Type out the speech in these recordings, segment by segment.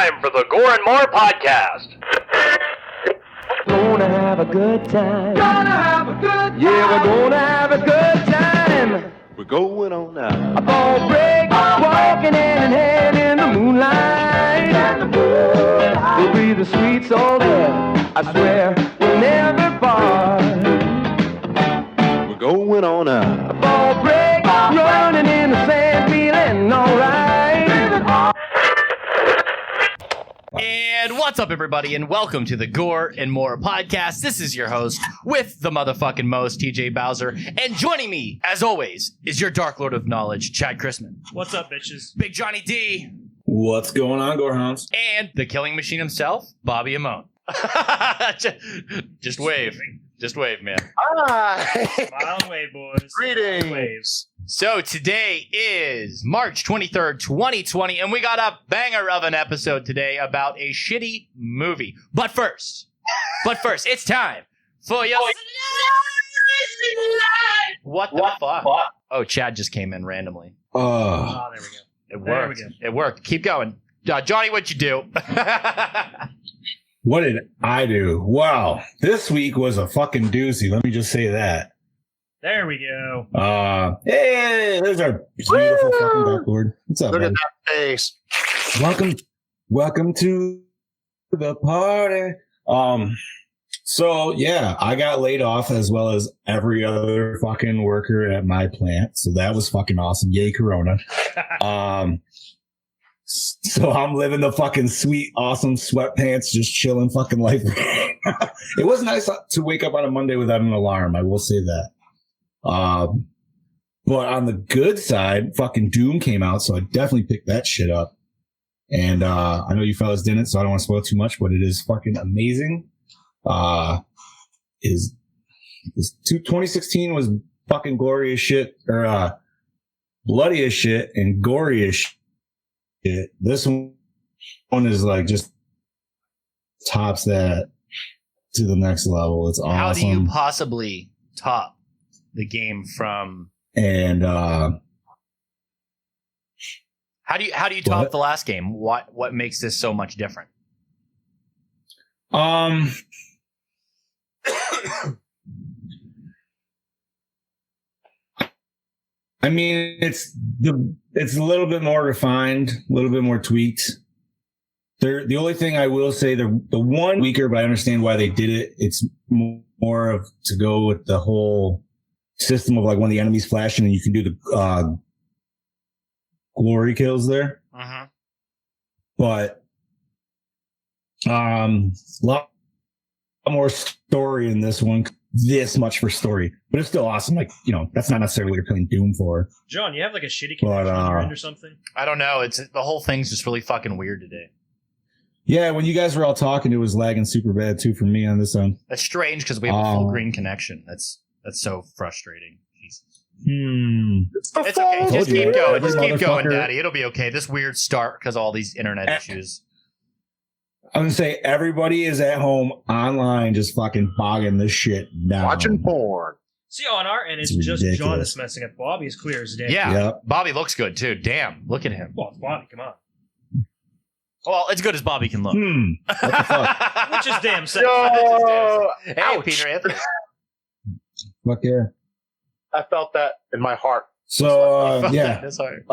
time for the Gore N More podcast. Gonna have a good time. Gonna have a good time. Yeah, we're gonna have a good time. We're going on now. A ball break, walking hand in hand in the moonlight. We'll be the sweet soul there. I swear we'll never part. We're going on now. A ball break, running in the sand, feeling alright. And what's up, everybody, and welcome to the Gore N More podcast. This is your host with the motherfucking most, TJ Bowser, and joining me, as always, is your Dark Lord of Knowledge, Chad Chrisman. What's up, bitches? Big Johnny D. What's going on, Gorehounds? And the killing machine himself, Bobby Amone. Just wave. Just wave, man. Hi. Smile and wave, boys. Greetings. Smile and waves. So today is March 23rd, 2020, and we got a banger of an episode today about a shitty movie. But first, it's time for your... What the fuck? Oh, Chad just came in randomly. Oh, there we go. It There worked. we go. It worked. Keep going. Johnny, what'd you do? What did I do? Wow, this week was a fucking doozy. Let me just say that. There we go. Hey, there's our beautiful fucking dartboard. What's up, Look buddy? at that face. Welcome to the party. So yeah, I got laid off as well as every other fucking worker at my plant. So that was fucking awesome. Yay, Corona. So I'm living the fucking sweet, awesome sweatpants, just chilling fucking life. It was nice to wake up on a Monday without an alarm. I will say that. But on the good side, fucking Doom came out, so I definitely picked that shit up. And I know you fellas didn't, so I don't want to spoil too much, but it is fucking amazing. 2016 was fucking gory as shit, or bloody as shit and gory as shit. This one is like just tops that to the next level. It's awesome. How do you possibly top the game from? And how do you top What? the last game? What makes this so much different? I mean, it's a little bit more refined, a little bit more tweaked. The only thing I will say, the one weaker, but I understand why they did it. It's more of to go with the whole system of like when the enemy's flashing and you can do the glory kills there. Uh-huh. But a lot more story in this one. This much for story, but it's still awesome. Like, you know, that's not necessarily what you're playing Doom for. John, you have like a shitty connection on your end or something? I don't know. It's the whole thing's just really fucking weird today. Yeah, when you guys were all talking, it was lagging super bad too for me on this end. That's strange because we have a full green connection. That's so frustrating. Jesus. It's It's okay. Told Just you. keep going. Just Every keep going, motherfucker- Daddy. It'll be okay. This weird start because all these internet issues. I'm gonna say everybody is at home online, just fucking bogging this shit down. Watching porn. See, on our end, it's It's just John ridiculous. that's messing up. Bobby's clear as day. Yeah. Yep. Bobby looks good too. Damn. Look at him. Well, it's Bobby, come on. Well, as good as Bobby can look. What the fuck? Which is damn sex. Yo, Hey, ouch. Peter Anthony. Fuck yeah. I felt that in my heart. So yeah. That's hard.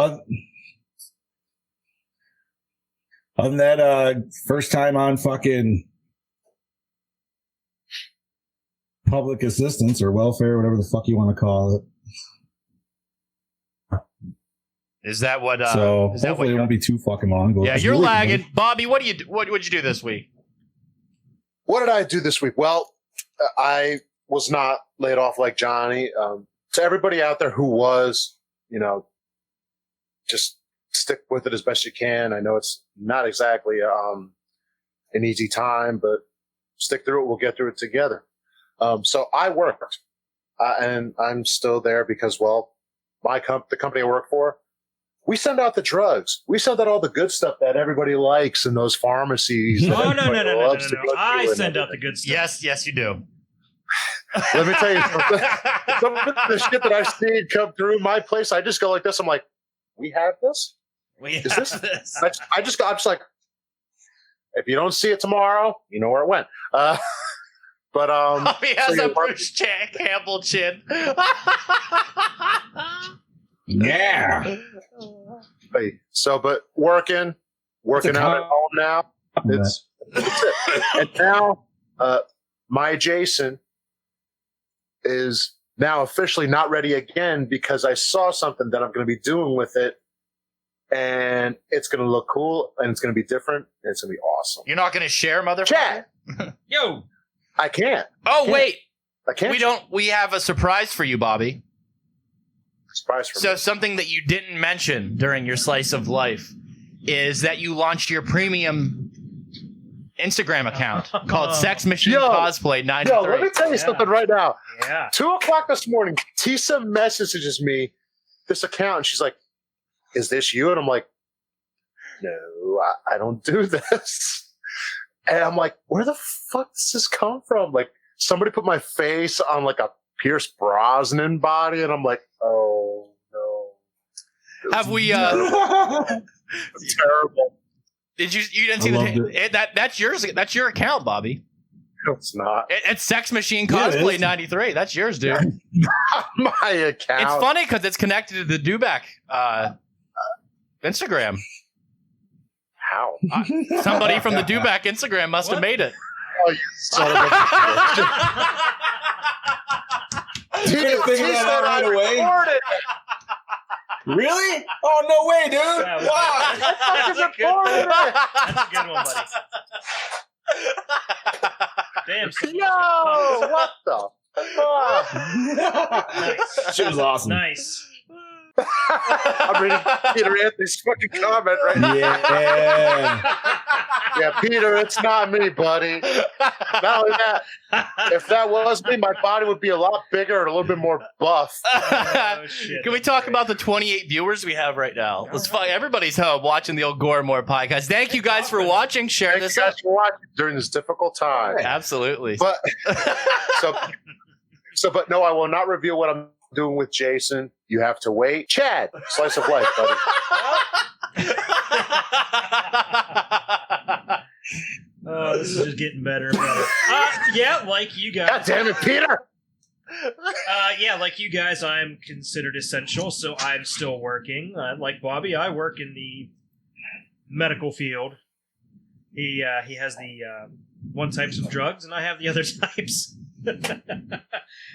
Other than that, first time on fucking public assistance or welfare, whatever the fuck you want to call it. Is that what? So is that hopefully what it won't be too fucking long. Yeah, It's you're really lagging, good. Bobby. What would you do this week? What did I do this week? Well, I was not laid off like Johnny. To everybody out there who was, just stick with it as best you can. I know it's not exactly an easy time, but stick through it. We'll get through it together. So I worked, and I'm still there because, well, the company I work for, we send out the drugs. We send out all the good stuff that everybody likes in those pharmacies. that No. everybody loves to go to I and send out everything. the good stuff. Yes, you do. Let me tell you something. Some of the shit that I've seen come through my place, I just go like this. I'm like, we have this? We Is have this- this. I'm just like, If you don't see it tomorrow, you know where it went. But He has so a you're Bruce Campbell chin. Yeah. but working out at home now. It's it. And now my Jason is now officially not ready again because I saw something that I'm going to be doing with it, and it's going to look cool and it's going to be different and it's going to be awesome. You're not going to share, motherfucker? Chat. Yo, I can't. Oh, wait. I can't. We have a surprise for you, Bobby. Surprise for So me. something that you didn't mention during your slice of life is that you launched your premium Instagram account called Sex Machine Cosplay 93. Yo, let me tell you something right now. yeah. 2:00 this morning, Tisa messages me this account, and she's like, "Is this you?" And I'm like, "No, I don't do this." And I'm like, "Where the fuck does this come from?" Like, somebody put my face on like a Pierce Brosnan body, and I'm like, "Oh no." Have we? It's terrible. Did you didn't see that's yours? That's your account, Bobby. No, it's not. It's Sex Machine Yeah, it Cosplay is. 93. That's yours, dude. My account. It's funny because it's connected to the Dubak Instagram. How? Somebody from the Dubak Instagram must have made it. Oh, you son of a bitch. could've figured that out right away. recorded. Really? Oh, no way, dude. That was- Wow. That's a good, that's a good one, buddy. Damn. son. Yo, what the fuck? Nice. She was awesome. Nice. I'm reading Peter Anthony's fucking comment right now. Yeah. Yeah, Peter, it's not me, buddy. Not only that, if that was me, my body would be a lot bigger and a little bit more buff. Oh, shit. Can we talk about the 28 viewers we have right now? Let's fuck. Everybody's watching the old Gore N More podcast. Thank you guys for watching. Share Thank this you up. guys for watching during this difficult time. Absolutely. But but no, I will not reveal what I'm doing with Jason. You have to wait. Chad, slice of life, buddy. Oh, this is just getting better and better. Yeah, like you God guys. damn it, Peter! Yeah, like you guys, I'm considered essential, so I'm still working. Like Bobby, I work in the medical field. He has the one types of drugs, and I have the other types.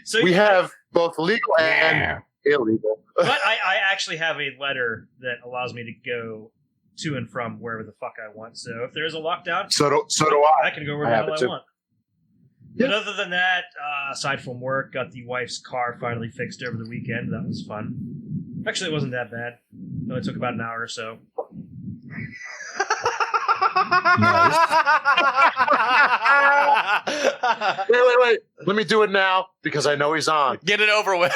So We have both legal and Yeah. illegal. but I actually have a letter that allows me to go to and from wherever the fuck I want. So if there's a lockdown, So do I. I can go where I the have hell it I too. want. But other than that, aside from work, got the wife's car finally fixed over the weekend. That was fun. Actually, it wasn't that bad. It only took about an hour or so. Wait. Let me do it now because I know he's on. Get it over with.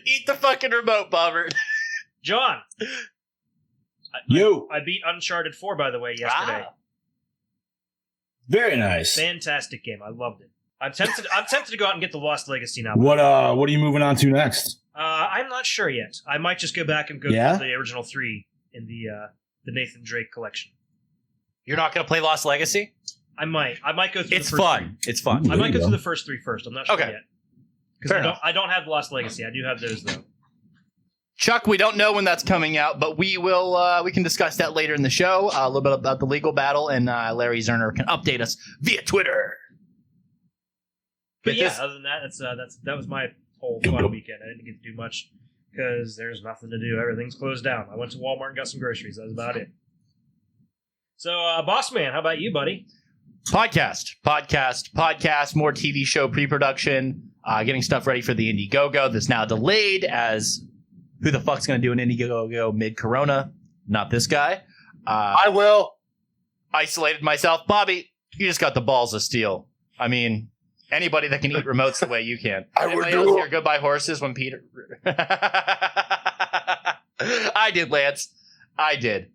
Eat the fucking remote, Bobbert. John, You. I beat Uncharted 4, by the way, yesterday. Ah. Very nice. Fantastic game. I loved it. I'm tempted to go out and get the Lost Legacy now. What are you moving on to next? I'm not sure yet. I might just go back and go Yeah? through the original 3 in the Nathan Drake collection. You're not going to play Lost Legacy? I might go through It's the first fun. It's fun. I might There go you through go. the first 3 first. I'm not sure Okay. yet. Fair Because enough. I don't have Lost Legacy. I do have those though. Chuck, we don't know when that's coming out, but we will. We can discuss that later in the show. A little bit about the legal battle, and Larry Zerner can update us via Twitter. But Get yeah, this- other than that, that was my whole fun weekend. I didn't get to do much because there's nothing to do. Everything's closed down. I went to Walmart and got some groceries. That was about it. So, Boss Man, how about you, buddy? Podcast, more TV show pre-production, getting stuff ready for the Indiegogo that's now delayed as who the fuck's going to do an Indiegogo mid-corona? Not this guy. I will. Isolated myself. Bobby, you just got the balls of steel. I mean, anybody that can eat remotes the way you can. I would Anybody do else it. here goodbye horses when Peter... I did, Lance. I did.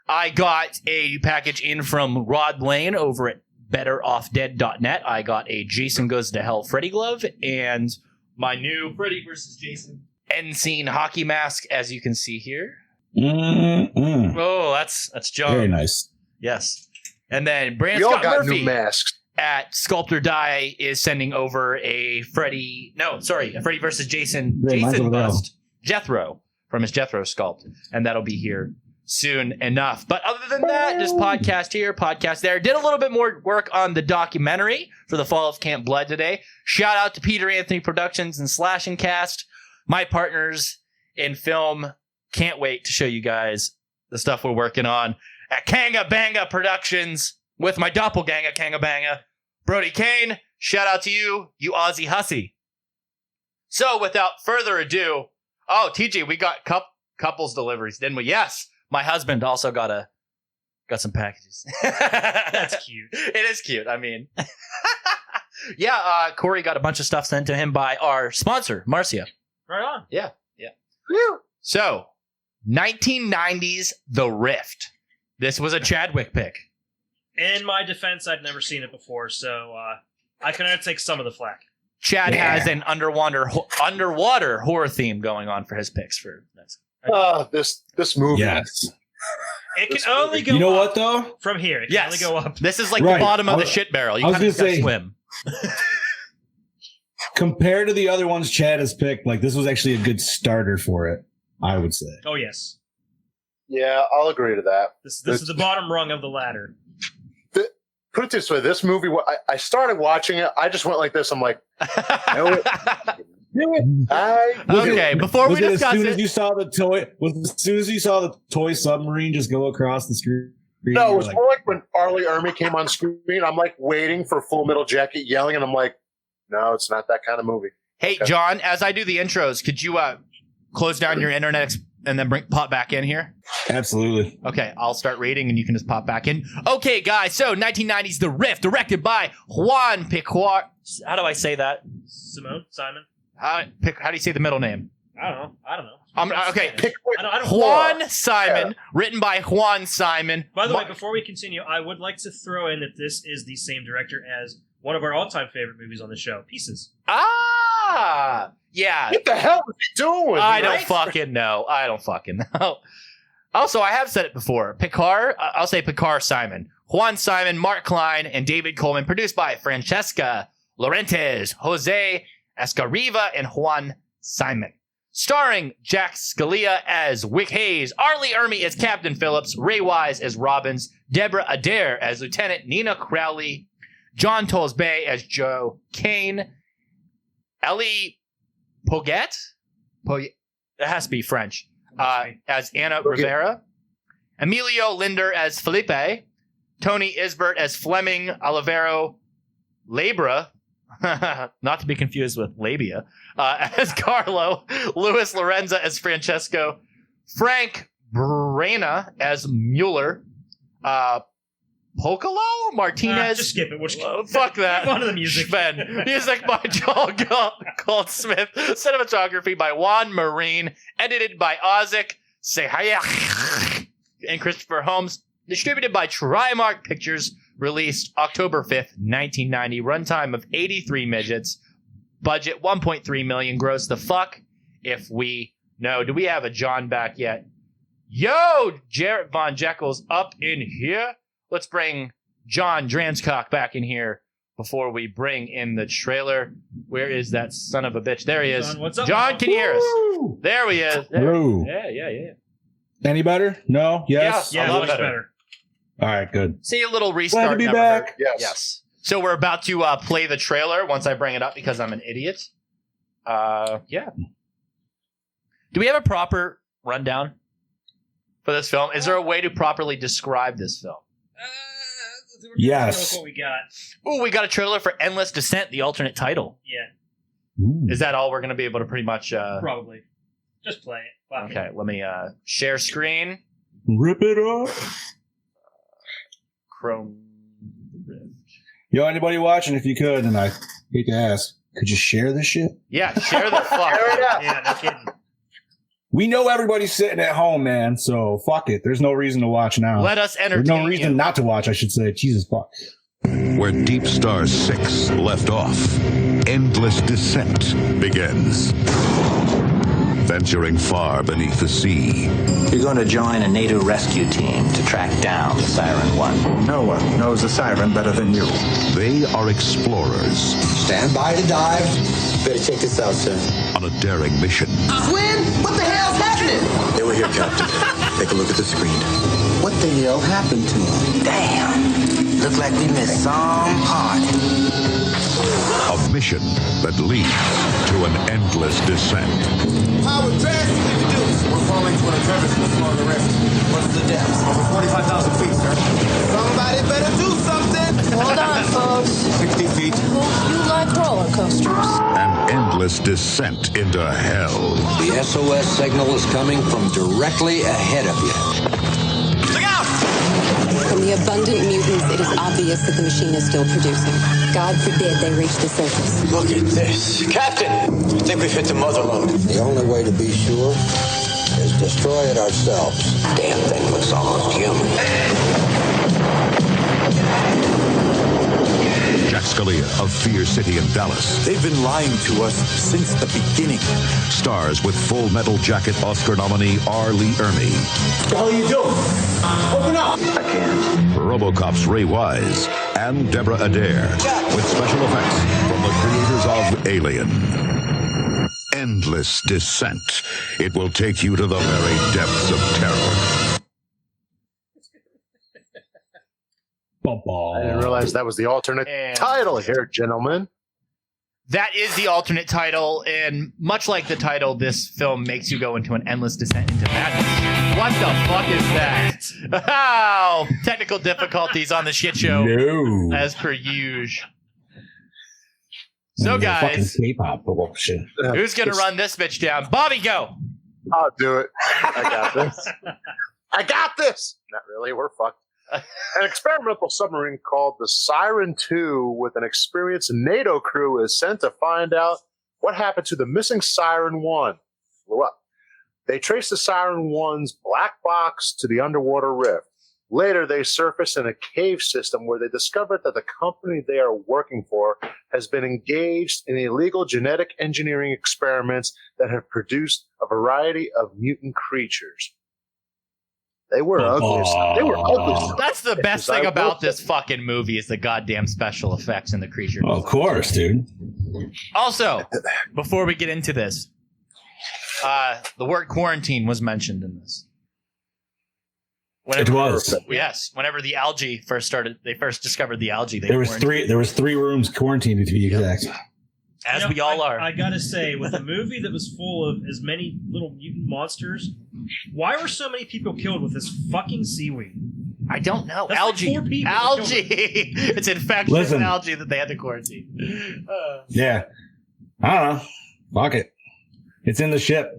I got a package in from Rod Lane over at betteroffdead.net. I got a Jason Goes to Hell Freddy glove and my new Freddy vs. Jason end scene hockey mask, as you can see here. Mm-mm. Oh, that's John. Very nice. Yes. And then Brandon We all Scott got Murphy new masks. at Sculptor Die is sending over a Freddy versus Jason Yeah, mine's over there. bust, Jethro, from his Jethro sculpt. And that'll be here soon enough. But other than that, just podcast here, podcast there. Did a little bit more work on the documentary for the Fall of Camp Blood today. Shout out to Peter Anthony Productions and Slash and Cast, my partners in film. Can't wait to show you guys the stuff we're working on at Kanga Banga Productions with my doppelganger Kanga Banga, Brody Kane. Shout out to you, you Aussie hussy. So without further ado, TJ, we got couples deliveries, didn't we? Yes. My husband also got some packages. That's cute. It is cute. I mean, yeah. Corey got a bunch of stuff sent to him by our sponsor, Marcia. Right on. Yeah. So, 1990s The Rift. This was a Chadwick pick. In my defense, I'd never seen it before, so I can take some of the flack. Chad has an underwater horror theme going on for his picks for this. This movie. Yes. It This can only go You know up what though? from here. It can Yes. only go up. This is like Right. the bottom of I the was- shit barrel. You I was kind of gonna got to say- swim. Compared to the other ones Chad has picked, like this was actually a good starter for it, I would say. Oh, yes. Yeah, I'll agree to that. This is the bottom rung of the ladder. Put it this way: this movie, I started watching it. I just went like this. I'm like, Okay, before we Was it discuss as soon it, as you saw the toy? As soon as you saw the toy submarine just go across the screen? no, it you was were like, more like when Arlie Ermy came on screen. I'm like waiting for Full Metal Jacket, yelling, and I'm like, no, it's not that kind of movie. hey, John, as I do the intros, could you close down your internet and then pop back in here? Absolutely. Okay, I'll start reading and you can just pop back in. Okay, guys, so 1990s The Rift, directed by Juan Picard. How do I say that? Simone? Simon? How do you say the middle name? I don't know. Okay, I don't Juan Simon, written by Juan Simon. By the way, before we continue, I would like to throw in that this is the same director as one of our all-time favorite movies on the show, Pieces. Ah, yeah. What the hell is he doing? I don't Right? fucking know. Also, I have said it before. Picard, I'll say Picard Simon. Juan Simon, Mark Klein, and David Coleman. Produced by Francesca Laurentiis, Jose Escariva, and Juan Simon. Starring Jack Scalia as Wick Hayes, Arlie Ermy as Captain Phillips, Ray Wise as Robbins, Deborah Adair as Lieutenant Nina Crowley, John Tollesbay as Joe Kane, Ellie Poget? It has to be French. As Anna Rivera, Emilio Linder as Felipe, Tony Isbert as Fleming Olivero Labra, not to be confused with Labia, as Carlo, Luis Lorenza as Francesco, Frank Brena as Mueller, Pocolo Martinez. Just skip it. We'll just Fuck that. Move on to the music. Ben. Music by Joel Goldsmith. Cinematography by Juan Marine. Edited by Ozick Sehayek and Christopher Holmes. Distributed by Trimark Pictures. Released October 5th, 1990. Runtime of 83 midgets. Budget 1.3 million. Gross the fuck if we know. Do we have a John back yet? Yo, Jarrett Von Jekyll's up in here. Let's bring John Dranscock back in here before we bring in the trailer. Where is that son of a bitch? There he is. John, what's up? John, can you hear us? Woo! There he is. There. Woo. Yeah. Any better? No? Yes? Yeah, A lot much better. better. All right, good. See a little restart. Glad to be never back. hurt. Yes. Yes. So we're about to play the trailer once I bring it up because I'm an idiot. Yeah. Do we have a proper rundown for this film? Is there a way to properly describe this film? Yes. Look what we got. Ooh, we got a trailer for Endless Descent, the alternate title. Yeah, Ooh. Is that all we're going to be able to pretty much... probably. Just play it. Fuck it. Okay, let me share screen. Rip it up. Chrome Rift. Yo, anybody watching, if you could, and I hate to ask, could you share this shit? Yeah, share the fuck. Share it out. Yeah, no kidding. We know everybody's sitting at home, man, so fuck it. There's no reason to watch now. Let us There's entertain no reason you. not to watch, I should say. Jesus fuck. Where Deep Star 6 left off, Endless Descent begins. Venturing far beneath the sea, You're going to join a NATO rescue team to to track down Siren 1. No one knows the siren better than you. They are explorers. Stand by to dive. Better check this out, sir. On a daring mission. Quinn, what the hell's happening? They were here, Captain. Take a look at the screen. What the hell happened to them? Damn. Look like we missed some party. A mission that leads to an endless descent. Power drastically reduced. We're falling to an crevice this far in the rift. What's the depth? Over 45,000 feet, sir. Somebody better do something. Hold on, folks. 60 feet. You like roller coasters. An endless descent into hell. The SOS signal is coming from directly ahead of you. Look out! From the abundant mutants, it is obvious that the machine is still producing. God forbid they reach the surface. Look at this. Captain! I think we've hit the mother lode. The only way to be sure is destroy it ourselves. Damn thing looks almost human. Jack Scalia of Fear City in Dallas. They've been lying to us since the beginning. Stars with Full Metal Jacket Oscar nominee R. Lee Ermey. What the hell are you doing? Open up! I can't. RoboCop's Ray Wise and Deborah Adair with special effects from the creators of Alien. Endless descent. It will take you to the very depths of terror. I didn't realize that was the alternate And- title here, gentlemen. That is the alternate title, and much like the title, this film makes you go into an endless descent into madness. What the fuck is that? Oh, technical difficulties on the shit show, No. as per usual. So, Fucking guys, K-pop bullshit. who's gonna run this bitch down? Bobby, go. I'll do it. I got this. I got this. Not really. We're fucked. An experimental submarine called the Siren 2 with an experienced NATO crew is sent to find out what happened to the missing Siren 1. Blew up. They trace the Siren 1's black box to the underwater rift. Later, they surface in a cave system where they discovered that the company they are working for has been engaged in illegal genetic engineering experiments that have produced a variety of mutant creatures. They were ugly. They were ugly. That's the best thing about this fucking movie is the goddamn special effects and the creature. Oh, of course, dude. Also, before we get into this, the word quarantine was mentioned in this. It was. Yes, whenever the algae first started, they first discovered the algae. There was three rooms quarantined, to be exact. As we all are. I gotta say, with a movie that was full of as many little mutant monsters, why were so many people killed with this fucking seaweed? I don't know. That's Algae. like 4 people Algae. It's infectious algae that they had to quarantine. Yeah. I don't know. Fuck it. It's in the ship.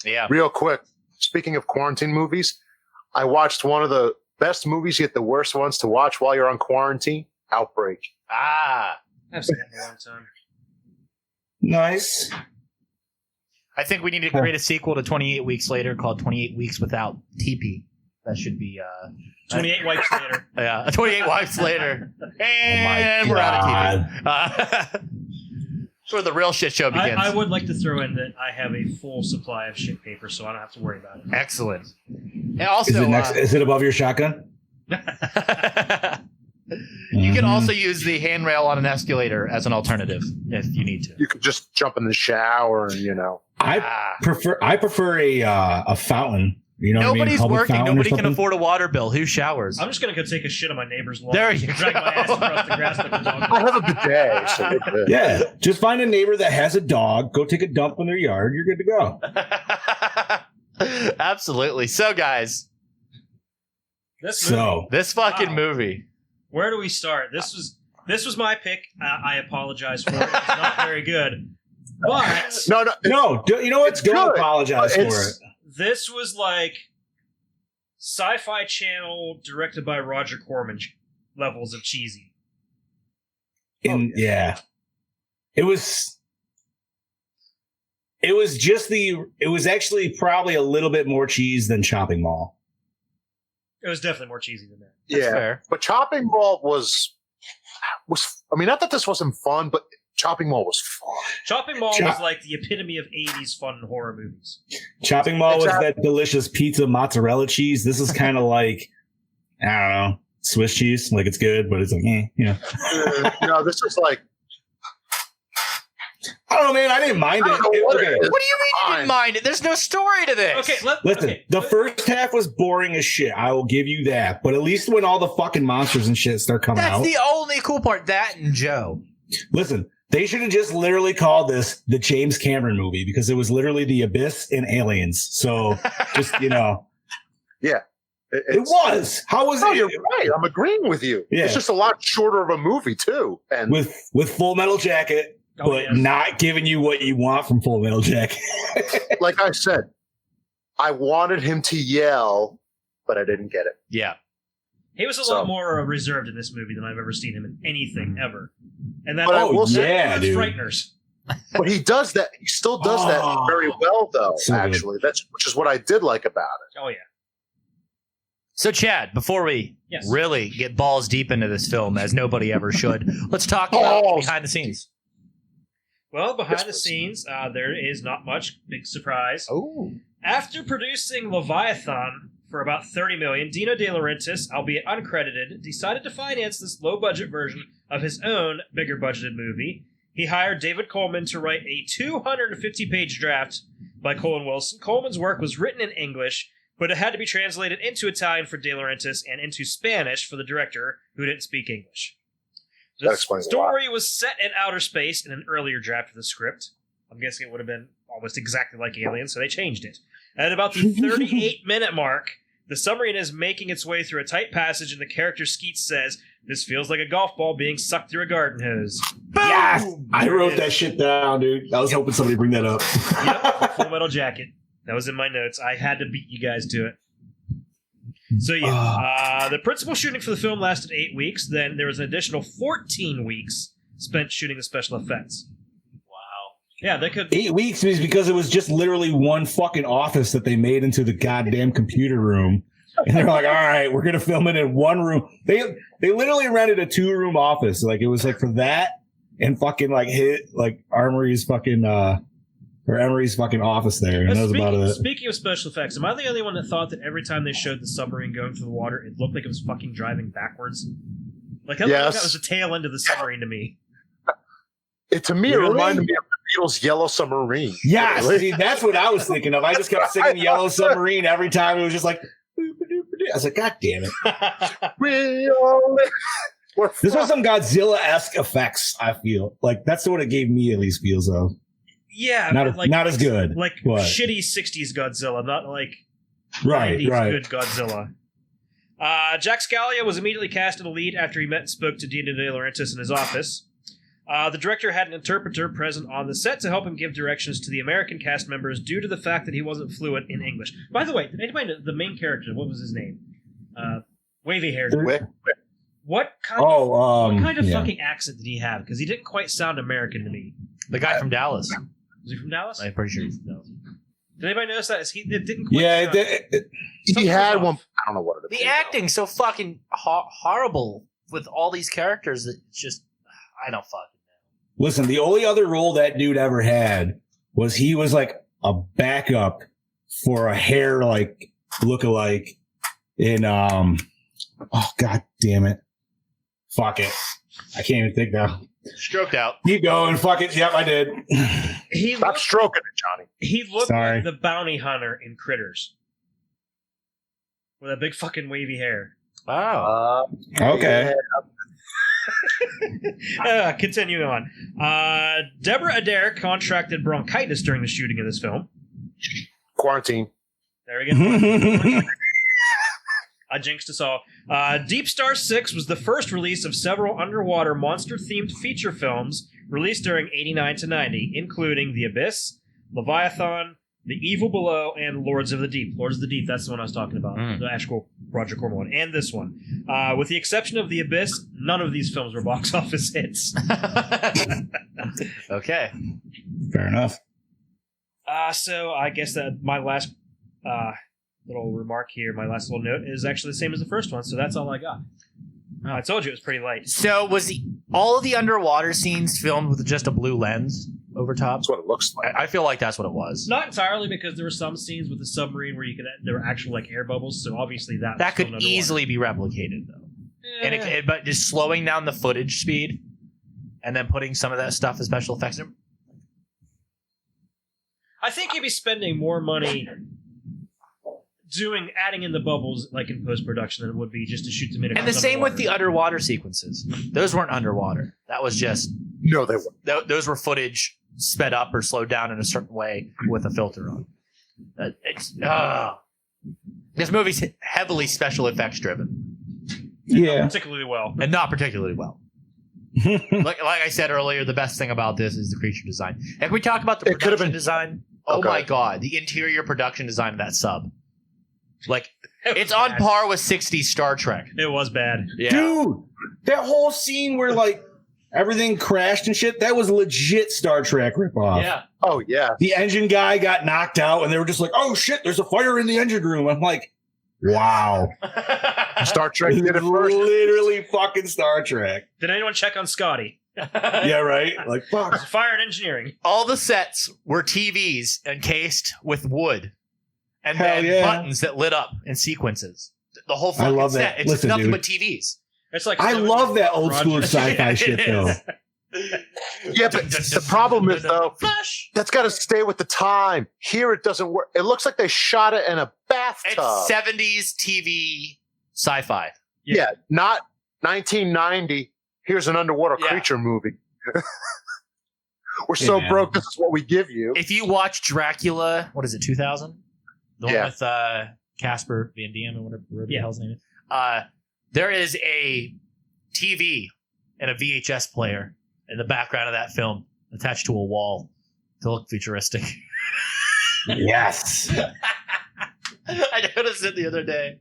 Yeah. Real quick. Speaking of quarantine movies, I watched one of the best movies yet the worst ones to watch while you're on quarantine. Outbreak. Ah. I've seen it a long time. Nice. I think we need to create a sequel to 28 Weeks Later called 28 Weeks Without TP. That should be 28 Wipes Later. Yeah, 28 Wipes Later. And we're out of TP. That's where the real shit show begins. I would like to throw in that I have a full supply of shit paper, so I don't have to worry about it. Excellent. And also, is it above your shotgun? You can also use the handrail on an escalator as an alternative if you need to. You could just jump in the shower and, you know. I prefer a fountain. You know Nobody's what I mean? working. Nobody can afford a water bill. Who showers? I'm just going to go take a shit on my neighbor's lawn. There you Drag go. my ass across the grass like a dog. I have a bidet, so we're good. Yeah, just find a neighbor that has a dog. Go take a dump in their yard. You're good to go. Absolutely. So, guys, This fucking movie. Where do we start? This was my pick. I apologize for it. It's not very good. But No. You know what? Don't good. apologize for it. this was like Sci-Fi Channel directed by Roger Corman levels of cheesy. Yeah. It was actually probably a little bit more cheese than Chopping Mall. It was definitely more cheesy than that. Yeah. fair. But Chopping Mall was I mean, not that this wasn't fun, but Chopping Mall was fun. Chopping Mall was like the epitome of 80s fun horror movies. Chopping Mall was that delicious pizza mozzarella cheese. This is kind of like, I don't know, Swiss cheese. Like, it's good, but it's like, No, this is like, I don't know, man. I didn't mind it. What do you mean you didn't mind it? There's no story to this. Okay, listen. The first half was boring as shit. I will give you that. But at least when all the fucking monsters and shit start coming out, that's the only cool part. That and Joe. Listen, they should have just literally called this the James Cameron movie because it was literally the Abyss and Aliens. So just yeah. It was. How was it? You're right. I'm agreeing with you. Yeah. It's just a lot shorter of a movie too, and with Full Metal Jacket. But not giving you what you want from Full Metal Jacket. Like I said, I wanted him to yell, but I didn't get it. Yeah. He was a lot more reserved in this movie than I've ever seen him in anything ever. And that dude. Frighteners. But he does that. He still does that very well, though. So actually, which is what I did like about it. Oh yeah. So, Chad, before we really get balls deep into this film, as nobody ever should, let's talk about behind the scenes. Well, behind the scenes, there is not much. Big surprise. Oh. After producing Leviathan for about $30 million, Dino De Laurentiis, albeit uncredited, decided to finance this low-budget version of his own bigger-budgeted movie. He hired David Coleman to write a 250-page draft by Colin Wilson. Coleman's work was written in English, but it had to be translated into Italian for De Laurentiis and into Spanish for the director, who didn't speak English. The story was set in outer space in an earlier draft of the script. I'm guessing it would have been almost exactly like Alien, so they changed it. At about the 38-minute mark, the submarine is making its way through a tight passage, and the character Skeet says, "This feels like a golf ball being sucked through a garden hose." Boom! Yes! I wrote that shit down, dude. I was hoping somebody would bring that up. Yep, Full Metal Jacket. That was in my notes. I had to beat you guys to it. So the principal shooting for the film lasted 8 weeks. Then there was an additional 14 weeks spent shooting the special effects. Wow. Yeah, they could. 8 weeks is because it was just literally one fucking office that they made into the goddamn computer room. And they're like, all right, we're going to film it in one room. They literally rented a 2-room office. Like, it was like for that and fucking like Armory's fucking, or Emery's fucking office there. And that was about it. Speaking of special effects, am I the only one that thought that every time they showed the submarine going through the water, it looked like it was fucking driving backwards? Like, that was the tail end of the submarine to me. It reminded me of the Beatles' Yellow Submarine. Yes, see, that's what I was thinking of. I just kept singing Yellow Submarine every time. It was just like, I was like, God damn it. This was some Godzilla-esque effects, I feel. Like, that's what it gave me, at least, feels of. Yeah, not as good. Like shitty 60s Godzilla, not like 90s good Godzilla. Jack Scalia was immediately cast in the lead after he met and spoke to Dino De Laurentiis in his office. The director had an interpreter present on the set to help him give directions to the American cast members due to the fact that he wasn't fluent in English. By the way, did anybody know the main character? What was his name? Wavy haired. What kind of fucking accent did he have? Because he didn't quite sound American to me. The guy from Dallas. Was he from Dallas? I'm pretty sure he's from Dallas. Did anybody notice that? It didn't quite he had one. I don't know what it is. The acting's so fucking horrible with all these characters that it's just, I don't fucking know. Listen, the only other role that dude ever had was he was like a backup for a hair like lookalike in oh god damn it. Fuck it. I can't even think now. Stroked out. Keep going. Fuck it. Yep, I did. Stop stroking it, Johnny. He looked like the bounty hunter in Critters. With that big fucking wavy hair. Oh. Okay. Continuing on. Deborah Adair contracted bronchitis during the shooting of this film. Quarantine. There we go. I jinxed us all. Deep Star 6 was the first release of several underwater monster-themed feature films released during 89 to 90, including The Abyss, Leviathan, The Evil Below, and Lords of the Deep. Lords of the Deep, that's the one I was talking about. The actual Roger Corman one. And this one. With the exception of The Abyss, none of these films were box office hits. Okay. Fair enough. So I guess that my last little remark here, my last little note, is actually the same as the first one, so that's all I got. I told you it was pretty light. So was all of the underwater scenes filmed with just a blue lens over top? That's what it looks like. I feel like that's what it was. Not entirely, because there were some scenes with the submarine where there were actual like air bubbles. So obviously that could underwater. easily be replicated though. Eh. But just slowing down the footage speed and then putting some of that stuff as special effects. I think you'd be spending more money adding in the bubbles like in post production than it would be just to shoot them in. And the same with the underwater sequences. Those weren't underwater. That was just no, they weren't. Those were footage sped up or slowed down in a certain way with a filter on. This movie's heavily special effects driven. Yeah, not particularly well, and not particularly well. like I said earlier, the best thing about this is the creature design. And can we talk about the production design? Oh my god, the interior production design of that sub. Like, it's on par with 60s Star Trek. It was bad. Yeah. Dude, that whole scene where, like, everything crashed and shit, that was legit Star Trek ripoff. Yeah. Oh, yeah. The engine guy got knocked out, and they were just like, oh, shit, there's a fire in the engine room. I'm like, wow. Star Trek did it first. Literally fucking Star Trek. Did anyone check on Scotty? Yeah, right? Like, fuck. There's a fire in engineering. All the sets were TVs encased with wood. And Hell then buttons that lit up in sequences. The whole fucking love set. that. It's Listen, nothing dude. but TVs. It's like I love that old school sci-fi shit, though. Yeah, but the problem is, though, that's got to stay with the time. Here it doesn't work. It looks like they shot it in a bathtub. It's 70s TV sci-fi. Yeah, not 1990. Here's an underwater creature movie. We're so broke, this is what we give you. If you watch Dracula, what is it, 2000? The one with Casper Van Diem or whatever the hell's name is. There is a TV and a VHS player in the background of that film attached to a wall to look futuristic. Yes. I noticed it the other day.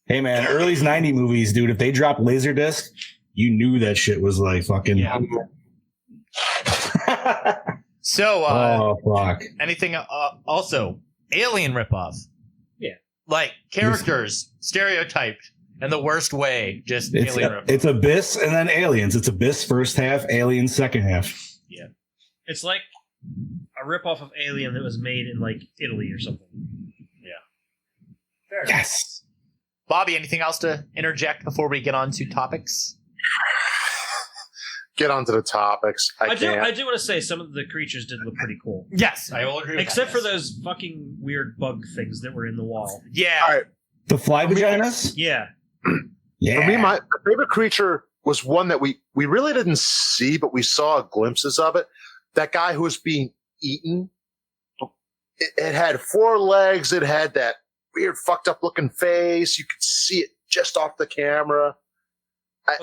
Hey, man, early 90s movies, dude, if they dropped Laserdisc, you knew that shit was like fucking... Yeah. So, oh, fuck. Anything also, Alien ripoff. Yeah. Like, characters stereotyped in the worst way, just Alien ripoff. It's Abyss and then Aliens. It's Abyss first half, Aliens second half. Yeah. It's like a ripoff of Alien that was made in, like, Italy or something. Yeah. Yes. Bobby, anything else to interject before we get on to topics? Get onto the topics. I do want to say some of the creatures did look pretty cool. Yes, I will agree with Except that, for those fucking weird bug things that were in the wall. Yeah. All right. The fly vaginas? Yeah. Yeah. For me, my favorite creature was one that we really didn't see, but we saw glimpses of it. That guy who was being eaten. It had 4 legs. It had that weird fucked up looking face. You could see it just off the camera.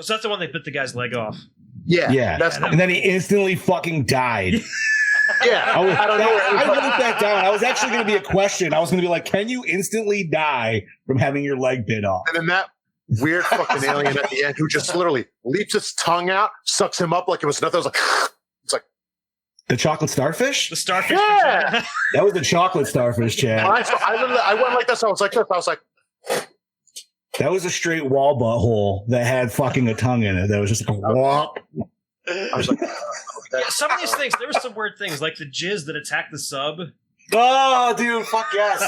So that's the one they bit the guy's leg off. Yeah. And then he instantly fucking died. Yeah. I don't know. I wrote that down. I was actually going to be a question. I was going to be like, can you instantly die from having your leg bit off? And then that weird fucking alien at the end who just literally leaps its tongue out, sucks him up like it was nothing. I was like, it's like the chocolate starfish? The starfish. Yeah. That was the chocolate starfish, Chad. I went like this. I was like this. I was like, that was a straight wall butthole that had fucking a tongue in it. That was just like a womp. I was like, yeah, some of these things, there were some weird things, like the jizz that attacked the sub. Oh, dude, fuck yes.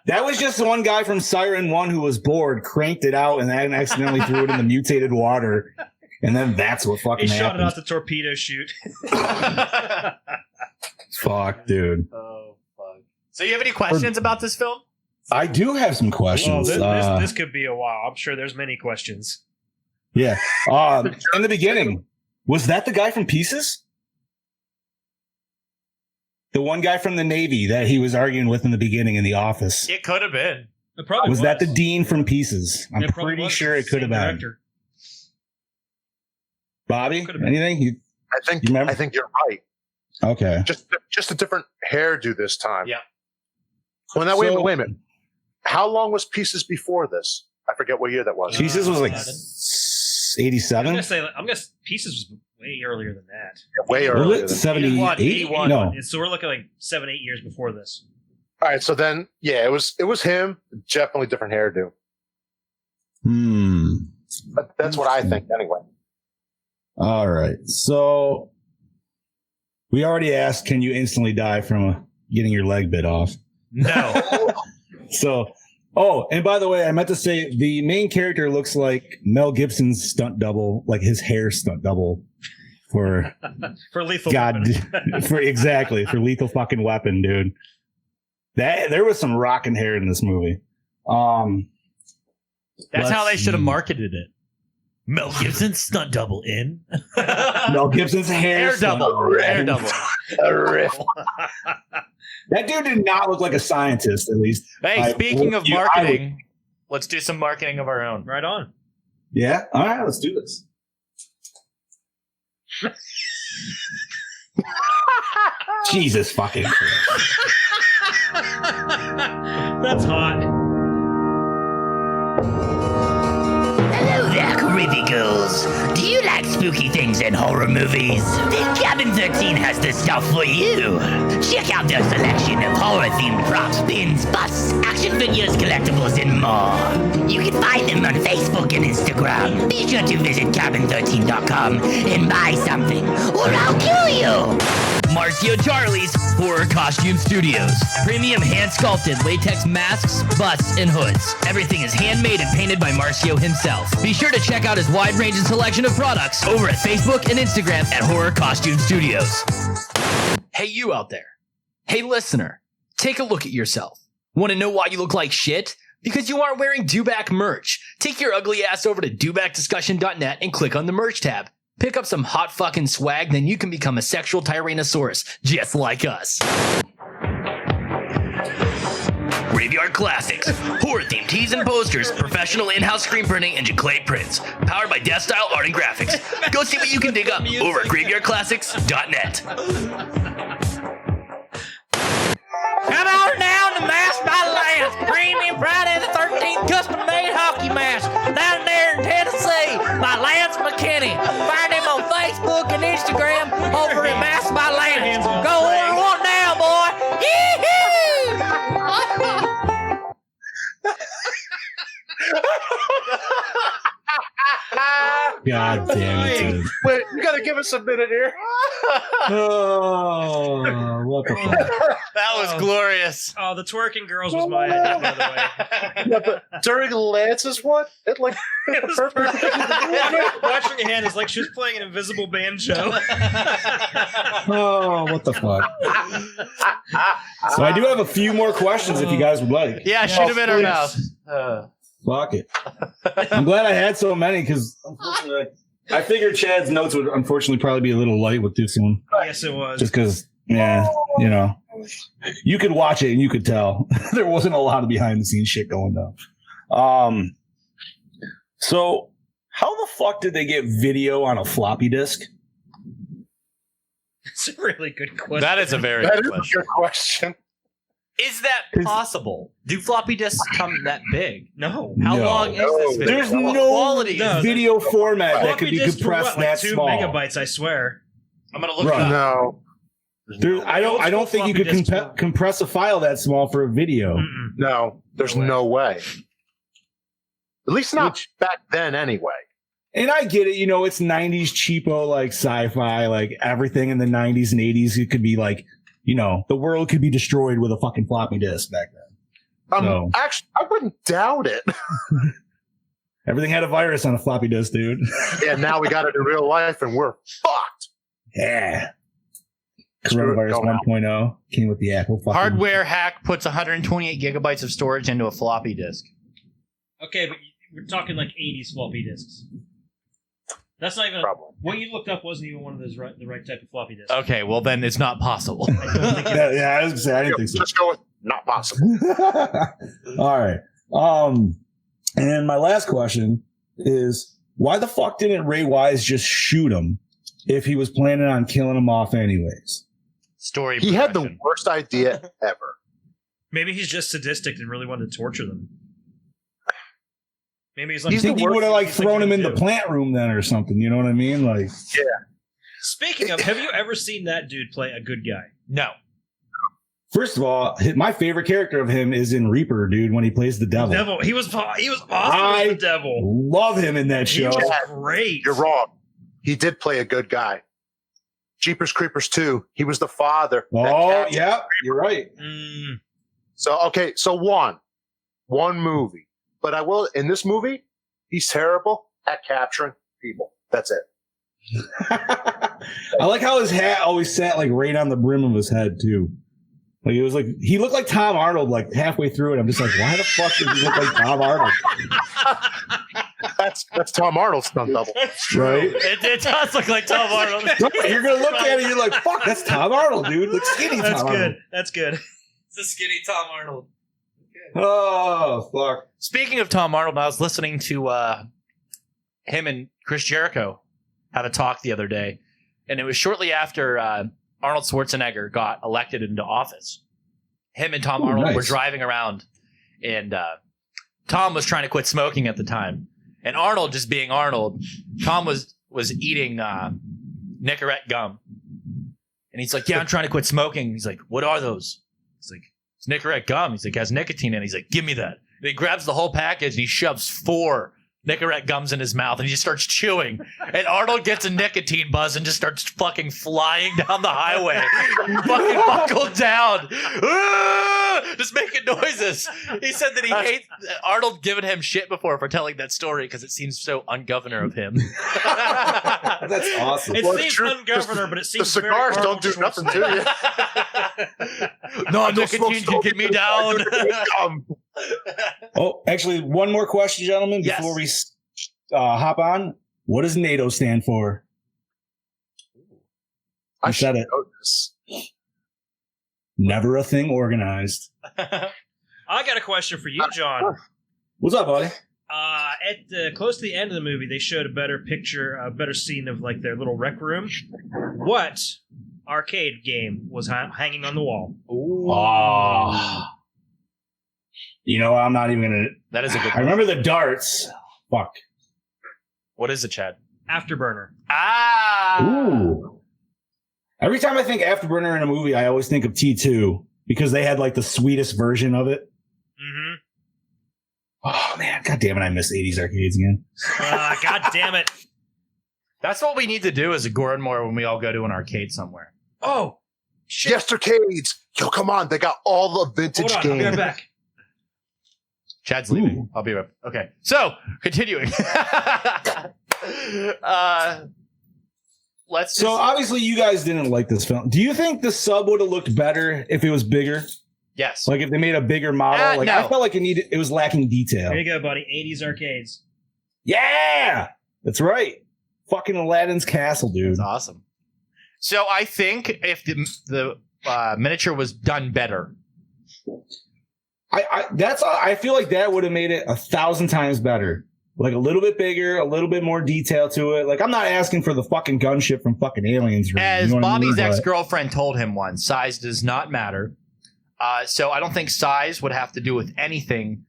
That was just one guy from Siren 1 who was bored, cranked it out, and then accidentally threw it in the mutated water. And then that's what fucking happened. He shot happened. it out the torpedo chute. Fuck, dude. Oh, fuck. So you have any questions about this film? I do have some questions. This could be a while. I'm sure there's many questions. Yeah. In the beginning, was that the guy from Pieces? The one guy from the Navy that he was arguing with in the beginning in the office. It could have been. It probably was that the dean from Pieces? I'm It probably pretty was. sure it could have Same been. director. Bobby, anything? I think you're right. Okay. Just a different hairdo this time. Yeah. So, wait a minute. How long was Pieces before this? I forget what year that was. Pieces was like 87. I'm gonna Pieces was way earlier than that. Yeah, way earlier. Was it 78? 81. No. So we're looking like 7-8 years before this. All right, so then it was him. Definitely different hairdo. But that's what I think anyway. All right. So we already asked, can you instantly die from getting your leg bit off? No. So, and by the way, I meant to say the main character looks like Mel Gibson's stunt double, like his hair stunt double for Lethal Weapon. for Lethal fucking Weapon, dude. There was some rocking hair in this movie. That's how they should have marketed it. Mel Gibson's stunt double in. Mel Gibson's hair double. Hair double. That dude did not look like a scientist, at least. Hey, speaking of marketing, let's do some marketing of our own. Right on. Yeah? All right, let's do this. Jesus fucking Christ. That's hot. Hello there, creepy girls. Do you like spooky things and horror movies? Then Cabin 13 has the stuff for you. Check out their selection of horror-themed props, pins, busts, action figures, collectibles, and more. You can find them on Facebook and Instagram. Be sure to visit cabin13.com and buy something, or I'll kill you. Marcio Charlie's Horror Costume Studios. Premium hand-sculpted latex masks, busts, and hoods. Everything is handmade and painted by Marcio himself. Be sure to check out his wide range and selection of products over at Facebook and Instagram at Horror Costume Studios. Hey, you out there. Hey, listener. Take a look at yourself. Want to know why you look like shit? Because you aren't wearing Dewback merch. Take your ugly ass over to dewbackdiscussion.net and click on the merch tab. Pick up some hot fucking swag, then you can become a sexual Tyrannosaurus, just like us. Graveyard Classics. Horror-themed tees and posters, professional in-house screen printing, and Jaclay prints. Powered by Death Style Art and Graphics. Go see what you can dig up over at graveyardclassics.net. Come on down to Mask by Lance. Premium Friday the 13th custom-made hockey mask. Down there in Tennessee by Lance McKinney. Find him on Facebook and Instagram over at Mask by Lance. Go order one now, boy. Yee-hoo! God damn it, dude. Wait, you gotta give us a minute here. Oh, what the fuck? That was glorious. Oh, the twerking girls was my idea, by the way. Yeah, but during Lance's one, it like It was perfect. Watching your hand is like she was playing an invisible banjo. Oh, what the fuck? So I do have a few more questions if you guys would like. Yeah, shoot him in our mouth. Fuck it. I'm glad I had so many because unfortunately, I figured Chad's notes would unfortunately probably be a little light with this one. Yes, it was. Just because, yeah, you know, you could watch it and you could tell there wasn't a lot of behind the scenes shit going on. So how the fuck did they get video on a floppy disk? It's a really good question. That is a very that good is question. a good question. Is that possible? Do floppy disks come that big? No. How No. long is this video? There's What no quality is video format that Floppy could be disks were compressed what, like that 2 small. megabytes, I swear. I'm gonna look Right. it up. No. I don't think you could Floppy disks were- compress a file that small for a video. Mm-mm. No, there's no way. At least not back then, anyway. And I get it, you know, it's 90s cheapo, like sci-fi, like everything in the 90s and 80s. It could be like, you know, the world could be destroyed with a fucking floppy disk back then. So, Actually, I wouldn't doubt it. everything had a virus on a floppy disk, dude. Yeah, now we got it in real life and we're fucked. Yeah. Coronavirus 1.0 came with the Apple fucking Hardware hack puts 128 gigabytes of storage into a floppy disk. Okay, but we're talking like 80s floppy disks. That's not even Problem. what you looked up. Wasn't even one of those the right type of floppy disk. Okay, well then it's not possible. Yeah, I was gonna say I didn't think so. Just go with not possible. All right. And my last question is why the fuck didn't Ray Wise just shoot him if he was planning on killing him off anyways? Story. He had the progression. worst idea ever. Maybe he's just sadistic and really wanted to torture them. Maybe he's like. You think he would have like he's thrown him in you the do. plant room then or something? You know what I mean? Like, Speaking of, have you ever seen that dude play a good guy? No. First of all, my favorite character of him is in Reaper, dude, when he plays the devil. He was awesome as the devil. Love him in that show. He was great. You're wrong. He did play a good guy. Jeepers Creepers 2. He was the father. Oh, yeah, you're right. So one movie. But I will, in this movie, he's terrible at capturing people. That's it. I like how his hat always sat like right on the brim of his head too. Like it was like he looked like Tom Arnold like halfway through it. I'm just like, why the fuck does he look like Tom Arnold? That's Tom Arnold's stunt double, right? It does look like Tom Arnold. You're gonna look at it, you're like, fuck, that's Tom Arnold, dude. Look skinny. That's Tom good. Arnold. That's good. It's a skinny Tom Arnold. Oh fuck. Speaking of Tom Arnold, I was listening to him and Chris Jericho have a talk the other day, and it was shortly after Arnold Schwarzenegger got elected into office. Him and Tom Arnold were driving around, and Tom was trying to quit smoking at the time. And Arnold, just being Arnold, Tom was eating Nicorette gum. And he's like, yeah, I'm trying to quit smoking. He's like, what are those? He's like, it's Nicorette gum. He's like, it has nicotine in it. He's like, give me that. And he grabs the whole package and he shoves 4 Nicorette gums in his mouth and he just starts chewing. And Arnold gets a nicotine buzz and just starts fucking flying down the highway. Fucking buckled down. Just making noises. He said that he hates Arnold giving him shit before for telling that story because it seems so ungovernor of him. That's awesome. It seems ungovernor, but it seems the cigars don't do nothing to you. No, nicotine can get me down. Oh, actually, one more question, gentlemen, before we hop on. What does NATO stand for? I said it. Never a thing organized. I got a question for you, John. What's up, buddy? Close to the end of the movie, they showed a better picture, a better scene of like their little rec room. What arcade game was hanging on the wall? Oh. You know, I'm not even gonna. That is a good. I remember the darts. Fuck. What is it, Chad? Afterburner. Ooh. Every time I think Afterburner in a movie, I always think of T2 because they had like the sweetest version of it. Mm-hmm. Oh man, god damn it! I miss 80s arcades again. God damn it! That's what we need to do as a Gore N More when we all go to an arcade somewhere. Oh, shit. Yestercades. Yo, come on. They got all the vintage games. I'll be right back. Chad's leaving. Ooh. I'll be right. Okay. So, continuing. Obviously you guys didn't like this film. Do you think the sub would have looked better if it was bigger? Yes. Like if they made a bigger model? No. I felt like it was lacking detail. There you go, buddy. 80s arcades. Yeah! That's right. Fucking Aladdin's castle, dude. That's awesome. So I think if the miniature was done better. I feel like that would have made it 1,000 times better. Like a little bit bigger, a little bit more detail to it. Like I'm not asking for the fucking gunship from fucking Aliens. As Bobby's ex-girlfriend told him once, size does not matter. So I don't think size would have to do with anything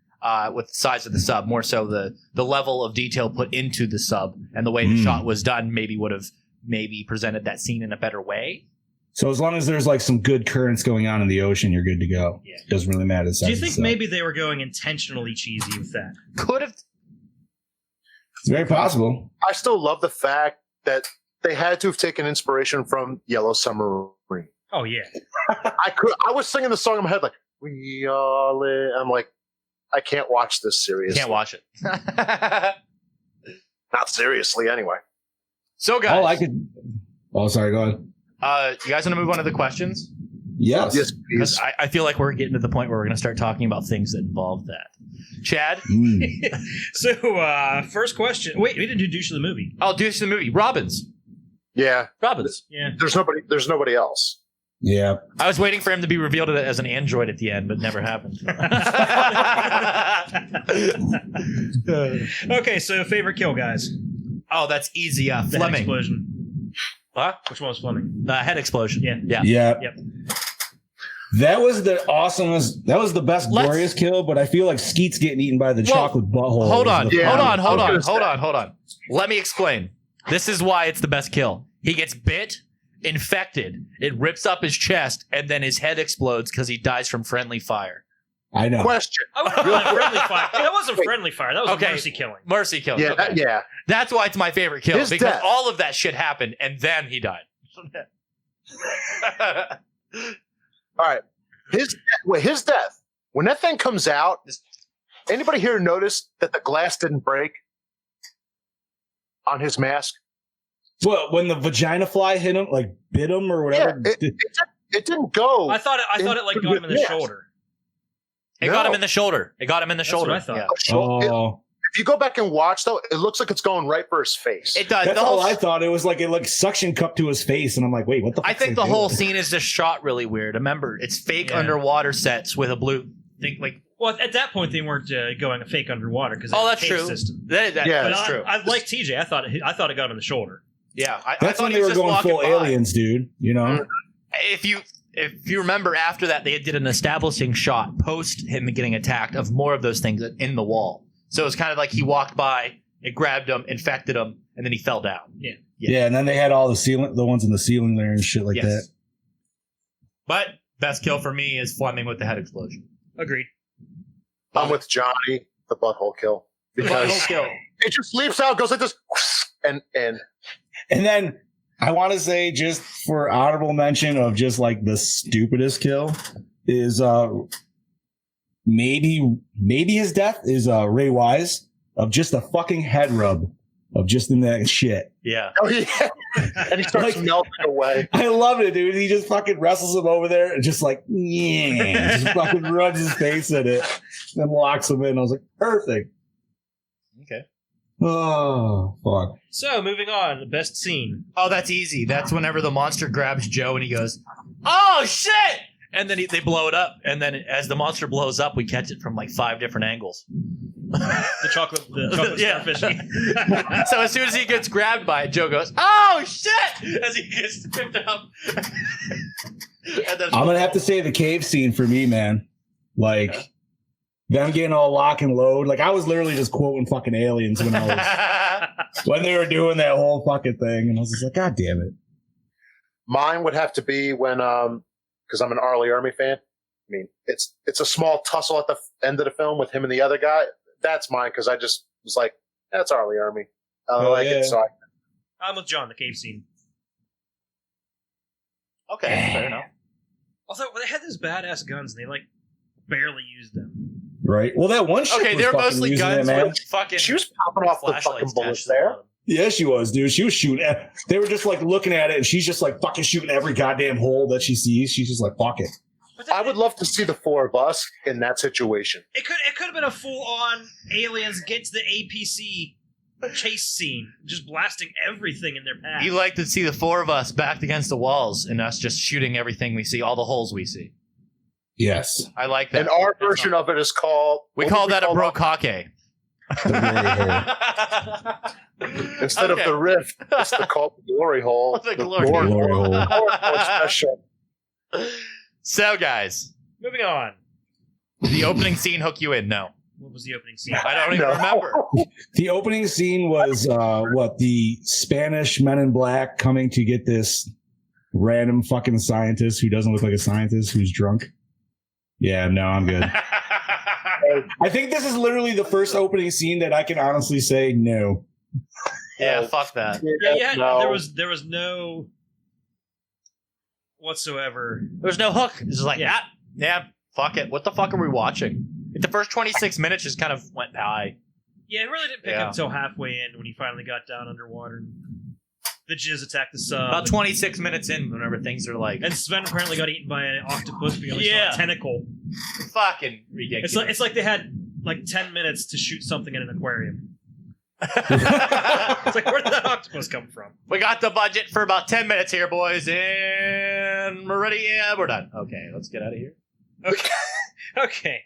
with the size of the sub. More so the level of detail put into the sub and the way the shot was done maybe would have presented that scene in a better way. So as long as there's like some good currents going on in the ocean, you're good to go. Yeah. Doesn't really matter. Do you think maybe they were going intentionally cheesy with that? Could have. It's very possible. I still love the fact that they had to have taken inspiration from Yellow Submarine. Oh yeah. I was singing the song in my head like we all live. I'm like, I can't watch this seriously. Can't watch it. Not seriously, anyway. So guys, sorry, go ahead. You guys want to move on to the questions? Yes. Yes, please. Because I feel like we're getting to the point where we're going to start talking about things that involve that. Chad? So, first question. Wait, we didn't do Douche of the movie. Oh, Douche of the movie. Robbins. Yeah. Robbins. Yeah. There's nobody else. Yeah. I was waiting for him to be revealed as an android at the end, but it never happened. Okay, so favorite kill, guys. Oh, that's easy. The head Fleming. explosion. Huh? Which one was Fleming? Head explosion. Yeah. Yep. That was the awesomest. That was the best glorious kill, but I feel like Skeet's getting eaten by the chocolate butthole. Hold on. Let me explain. This is why it's the best kill. He gets bit, infected. It rips up his chest, and then his head explodes because he dies from friendly fire. I know. Question. I wouldn't call that friendly fire. That wasn't friendly fire. That was a mercy killing. Mercy killing. Yeah, okay. yeah. That's why it's my favorite kill, His because death. all of that shit happened, and then he died. All right. His death. When that thing comes out, anybody here notice that the glass didn't break on his mask? Well, when the vagina fly hit him, like bit him or whatever. Yeah, it didn't go. I thought it like got him in the shoulder. It got him in the shoulder. It got him in the shoulder. What I thought. Yeah. If you go back and watch, though, it looks like it's going right for his face. It does. That's all I thought. It was like suction cup to his face, and I'm like, wait, what the fuck? I think the whole scene is just shot really weird. Remember, it's fake underwater sets with a blue thing. Like, well, at that point they weren't going a fake underwater because that's true. System. That's true. I like TJ. I thought it got him in the shoulder. Yeah, that's when they were going full aliens, dude. You know. If you remember, after that, they did an establishing shot post him getting attacked of more of those things in the wall. So it was kind of like he walked by, it grabbed him, infected him, and then he fell down. Yeah, and then they had all the ones in the ceiling there and shit like that. But best kill for me is Fleming with the head explosion. Agreed. I'm with Johnny, the butthole kill. Because it just leaps out, goes like this, and then I want to say, just for honorable mention of just like the stupidest kill, is maybe his death is Ray Wise of just a fucking head rub of just in that shit. Yeah. Oh yeah. And he starts melting away. I love it, dude. He just fucking wrestles him over there and just like, yeah, just fucking rubs his face in it, then locks him in. I was like, perfect. Okay. Oh fuck. So moving on, the best scene. Oh, that's easy. That's whenever the monster grabs Joe and he goes, "Oh shit!" And then they blow it up. And then as the monster blows up, we catch it from like 5 different angles. The chocolate starfish. So as soon as he gets grabbed by it, Joe goes, "Oh shit!" as he gets picked up. And then I'm gonna have to say the cave scene for me, man. Like them getting all lock and load. Like I was literally just quoting fucking Aliens when when they were doing that whole fucking thing, and I was just like, God damn it. Mine would have to be when because I'm an Arlie Army fan. I mean, it's a small tussle at the end of the film with him and the other guy. That's mine because I just was like, that's Arlie Army. I like it. So I'm with John, the cave scene. Okay, fair enough. Although they had those badass guns and they like barely used them. Right. Well, that one shit. Okay, was they're fucking mostly using guns it, man. with fucking. She was popping off the fucking bullets there. Yeah, she was, dude. She was shooting. They were just like looking at it, and she's just like fucking shooting every goddamn hole that she sees. She's just like, fuck it. I would love to see the 4 of us in that situation. It could have been a full on aliens get to the APC chase scene, just blasting everything in their path. You like to see the 4 of us backed against the walls and us just shooting everything we see, all the holes we see. Yes. I like that. And our version of it is called... We call that a brokake. Instead of the rift, it's called the glory hole. The glory hole. Special. So, guys. Moving on. Did the opening scene hook you in? No. What was the opening scene? I don't even remember. The opening scene was the Spanish Men in Black coming to get this random fucking scientist who doesn't look like a scientist who's drunk. Yeah, no, I'm good. I think this is literally the first opening scene that I can honestly say no. Yeah, fuck that. Yeah, no. There was no whatsoever. There's no hook. It's just like, yeah, fuck it. What the fuck are we watching? Like, the first 26 minutes just kind of went by. Yeah, it really didn't pick up until halfway in when he finally got down underwater and the jizz attacked the sub. About 26 minutes in, whenever things are like... And Sven apparently got eaten by an octopus because he saw a tentacle. Fucking ridiculous. It's like they had like 10 minutes to shoot something in an aquarium. It's like, where did that octopus come from? We got the budget for about 10 minutes here, boys, and we're ready. Yeah, we're done. Okay, let's get out of here. Okay.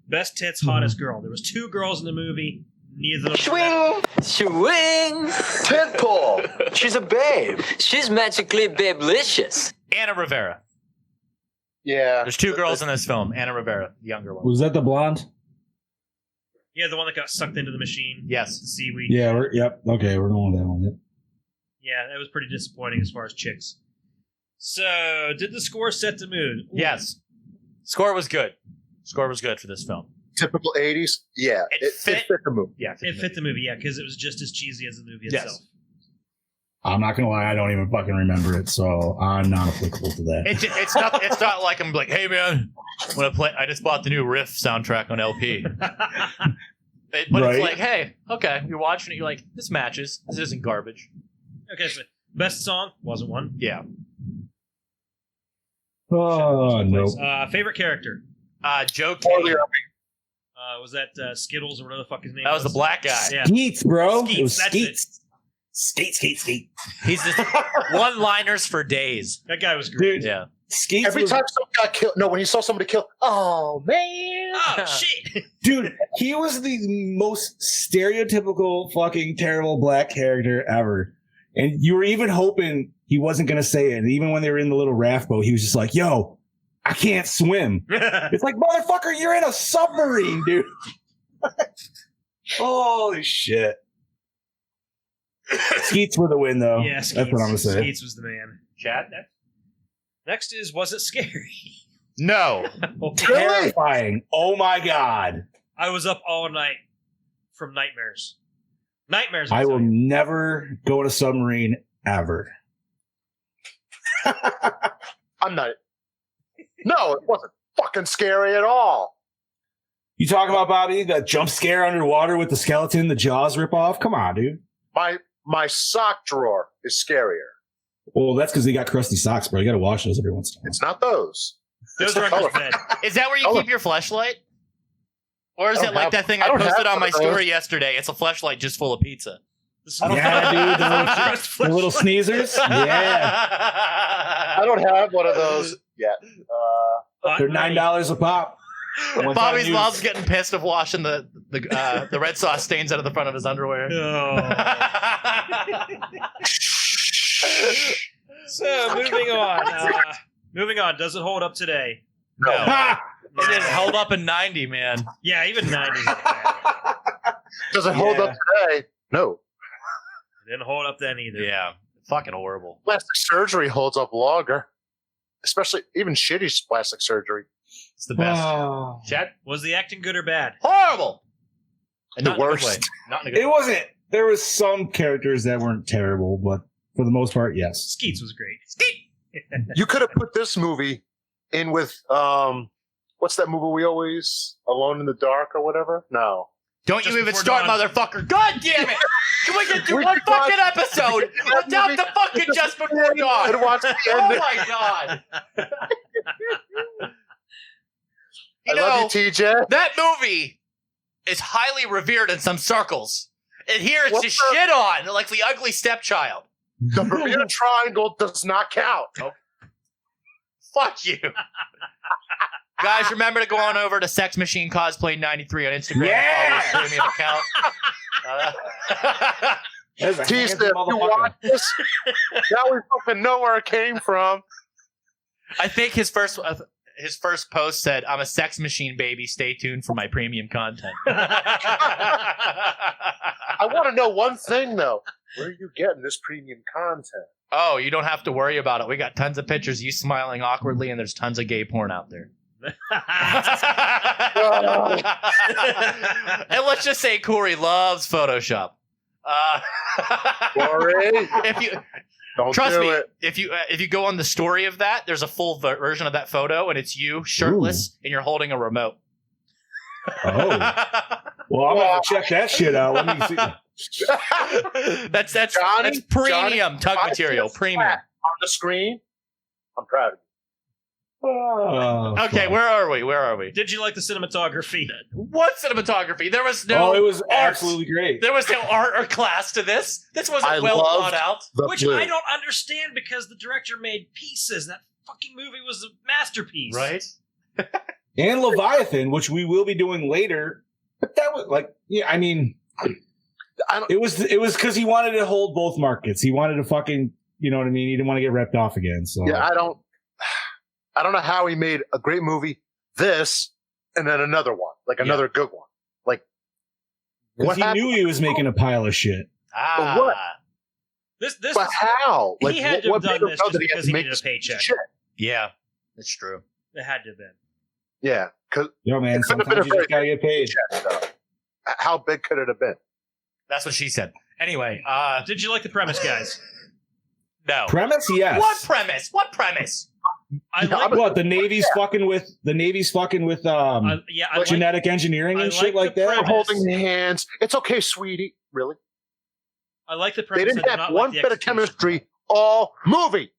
Best tits, hottest girl. There was 2 girls in the movie. Neither of them. Swing! Titpole! She's a babe. She's magically babelicious. Anna Rivera. Yeah. There's 2 girls in this film. Anna Rivera, the younger one. Was that the blonde? Yeah, the one that got sucked into the machine. Yes. The seaweed. Yeah, okay, we're going with that one. Yep. Yeah, that was pretty disappointing as far as chicks. So, did the score set the mood? Ooh. Yes. Score was good. Score was good for this film. Typical 80s. Yeah. It fit the movie. Yeah. It fit the movie, yeah, because it was just as cheesy as the movie Yes. itself. I'm not gonna lie, I don't even fucking remember it, so I'm not applicable to that. It's not like I'm like, hey man, I just bought the new Riff soundtrack on LP. But Right. it's like, hey, okay, you're watching it, you're like, this matches. This isn't garbage. Okay, so best song wasn't one. Yeah. Oh no. Favorite character? Joe King. Was that Skittles or whatever the fuck his name That was the black guy. Yeah. Skeets, bro. Skeets, It was that's Skeets. Skate. He's just one-liners for days. That guy was great. Dude, Yeah. Skeets Every was, time someone got killed, no, when he saw somebody killed, oh man, Oh, shit. dude, he was the most stereotypical fucking terrible black character ever. And you were even hoping he wasn't going to say it. And even when they were in the little raft boat, he was just like, yo, I can't swim. It's like, motherfucker, you're in a submarine, dude. Holy shit. Skeets for the win, though. Yeah, Skeets. That's what I'm going to say. Skeets was the man. Chad? Next is, was it scary? No. Terrifying. Oh, my God. I was up all night from nightmares. Nightmares. I will never go in a submarine ever. I'm not. No, it wasn't fucking scary at all. You talk about, Bobby, that jump scare underwater with the skeleton, the jaws rip off? Come on, dude. My sock drawer is scarier. Well, that's because they got crusty socks, bro. You got to wash those every once in a while. It's not those. Those are under his bed. Is that where you keep your flashlight? Or is I it don't like have- that thing I I don't posted have on my one of story those. yesterday? It's a flashlight just full of pizza. Yeah, dude. The little sneezers. Yeah. I don't have one of those yet. They're $9 a pop. Bobby's mom's getting pissed of washing the red sauce stains out of the front of his underwear. So, moving on. Moving on. Does it hold up today? No. It didn't hold up in 90, man. Yeah, even 90. Does it hold up today? No. It didn't hold up then either. Yeah. Fucking horrible. Plastic surgery holds up longer. Especially even shitty plastic surgery. It's the best. Oh. Chad? Was the acting good or bad? Horrible! And The not in a good worst. way. Not in a good It wasn't. There was some characters that weren't terrible, but for the most part, yes. Skeets was great. You could have put this movie in with what's that movie we always Alone in the Dark or whatever? No. Don't Just you even Before start, Dawn. motherfucker. God damn it! Can we get through We one could watch- fucking episode without the fucking Just Before Dawn? And watch the Oh ending. my god. I love you, TJ. That movie is highly revered in some circles. And here it's What's just the- shit on, like the ugly stepchild. The Bermuda Triangle does not count. Fuck you. Guys, remember to go on over to Sex Machine Cosplay 93 on Instagram. Yeah! Follow his premium account. There's a T handsome said, you motherfucker. watch this? Now we fucking know where it came from. I think his first post said, "I'm a sex machine, baby. Stay tuned for my premium content." I want to know one thing, though. Where are you getting this premium content? Oh, you don't have to worry about it. We got tons of pictures of you smiling awkwardly, and there's tons of gay porn out there. And let's just say Corey loves Photoshop. Corey, If you don't trust do me, it. if you go on the story of that, there's a full version of that photo, and it's you shirtless, and you're holding a remote. Oh. Well, I'm going to check that shit out. Let me see. that's Johnny, premium tug if I material. see a Premium. flat on the screen. I'm proud of Oh, Okay, fuck. where are we? Did you like the cinematography? What cinematography? There was no. Oh, it was art. absolutely great. There was no art or class to this. This wasn't I well loved thought out. the Which blue. I don't understand because the director made pieces. That fucking movie was a masterpiece. Right? And Leviathan, which we will be doing later. But that was like, yeah, I mean, it was because he wanted to hold both markets. He wanted to fucking, you know what I mean? He didn't want to get ripped off again. So Yeah, I don't know how he made a great movie, this, and then another one, like another good one. Like, 'cause what he happened? knew he was making a pile of shit. Ah. What? But how? He had to have done made him this know just that he had because to he make needed a this paycheck. shit? Yeah, that's true. It had to have been. Yeah, because Yo, man, sometimes you just gotta get paid. How big could it have been? That's what she said. Anyway, Did you like the premise, guys? no. Premise, yes. What premise? What premise? I like What the Navy's fucking with I genetic engineering and I shit like like the that. premise. Holding hands. It's okay, sweetie. Really? I like the They premise. didn't I did have not one like the bit of execution. chemistry all movie.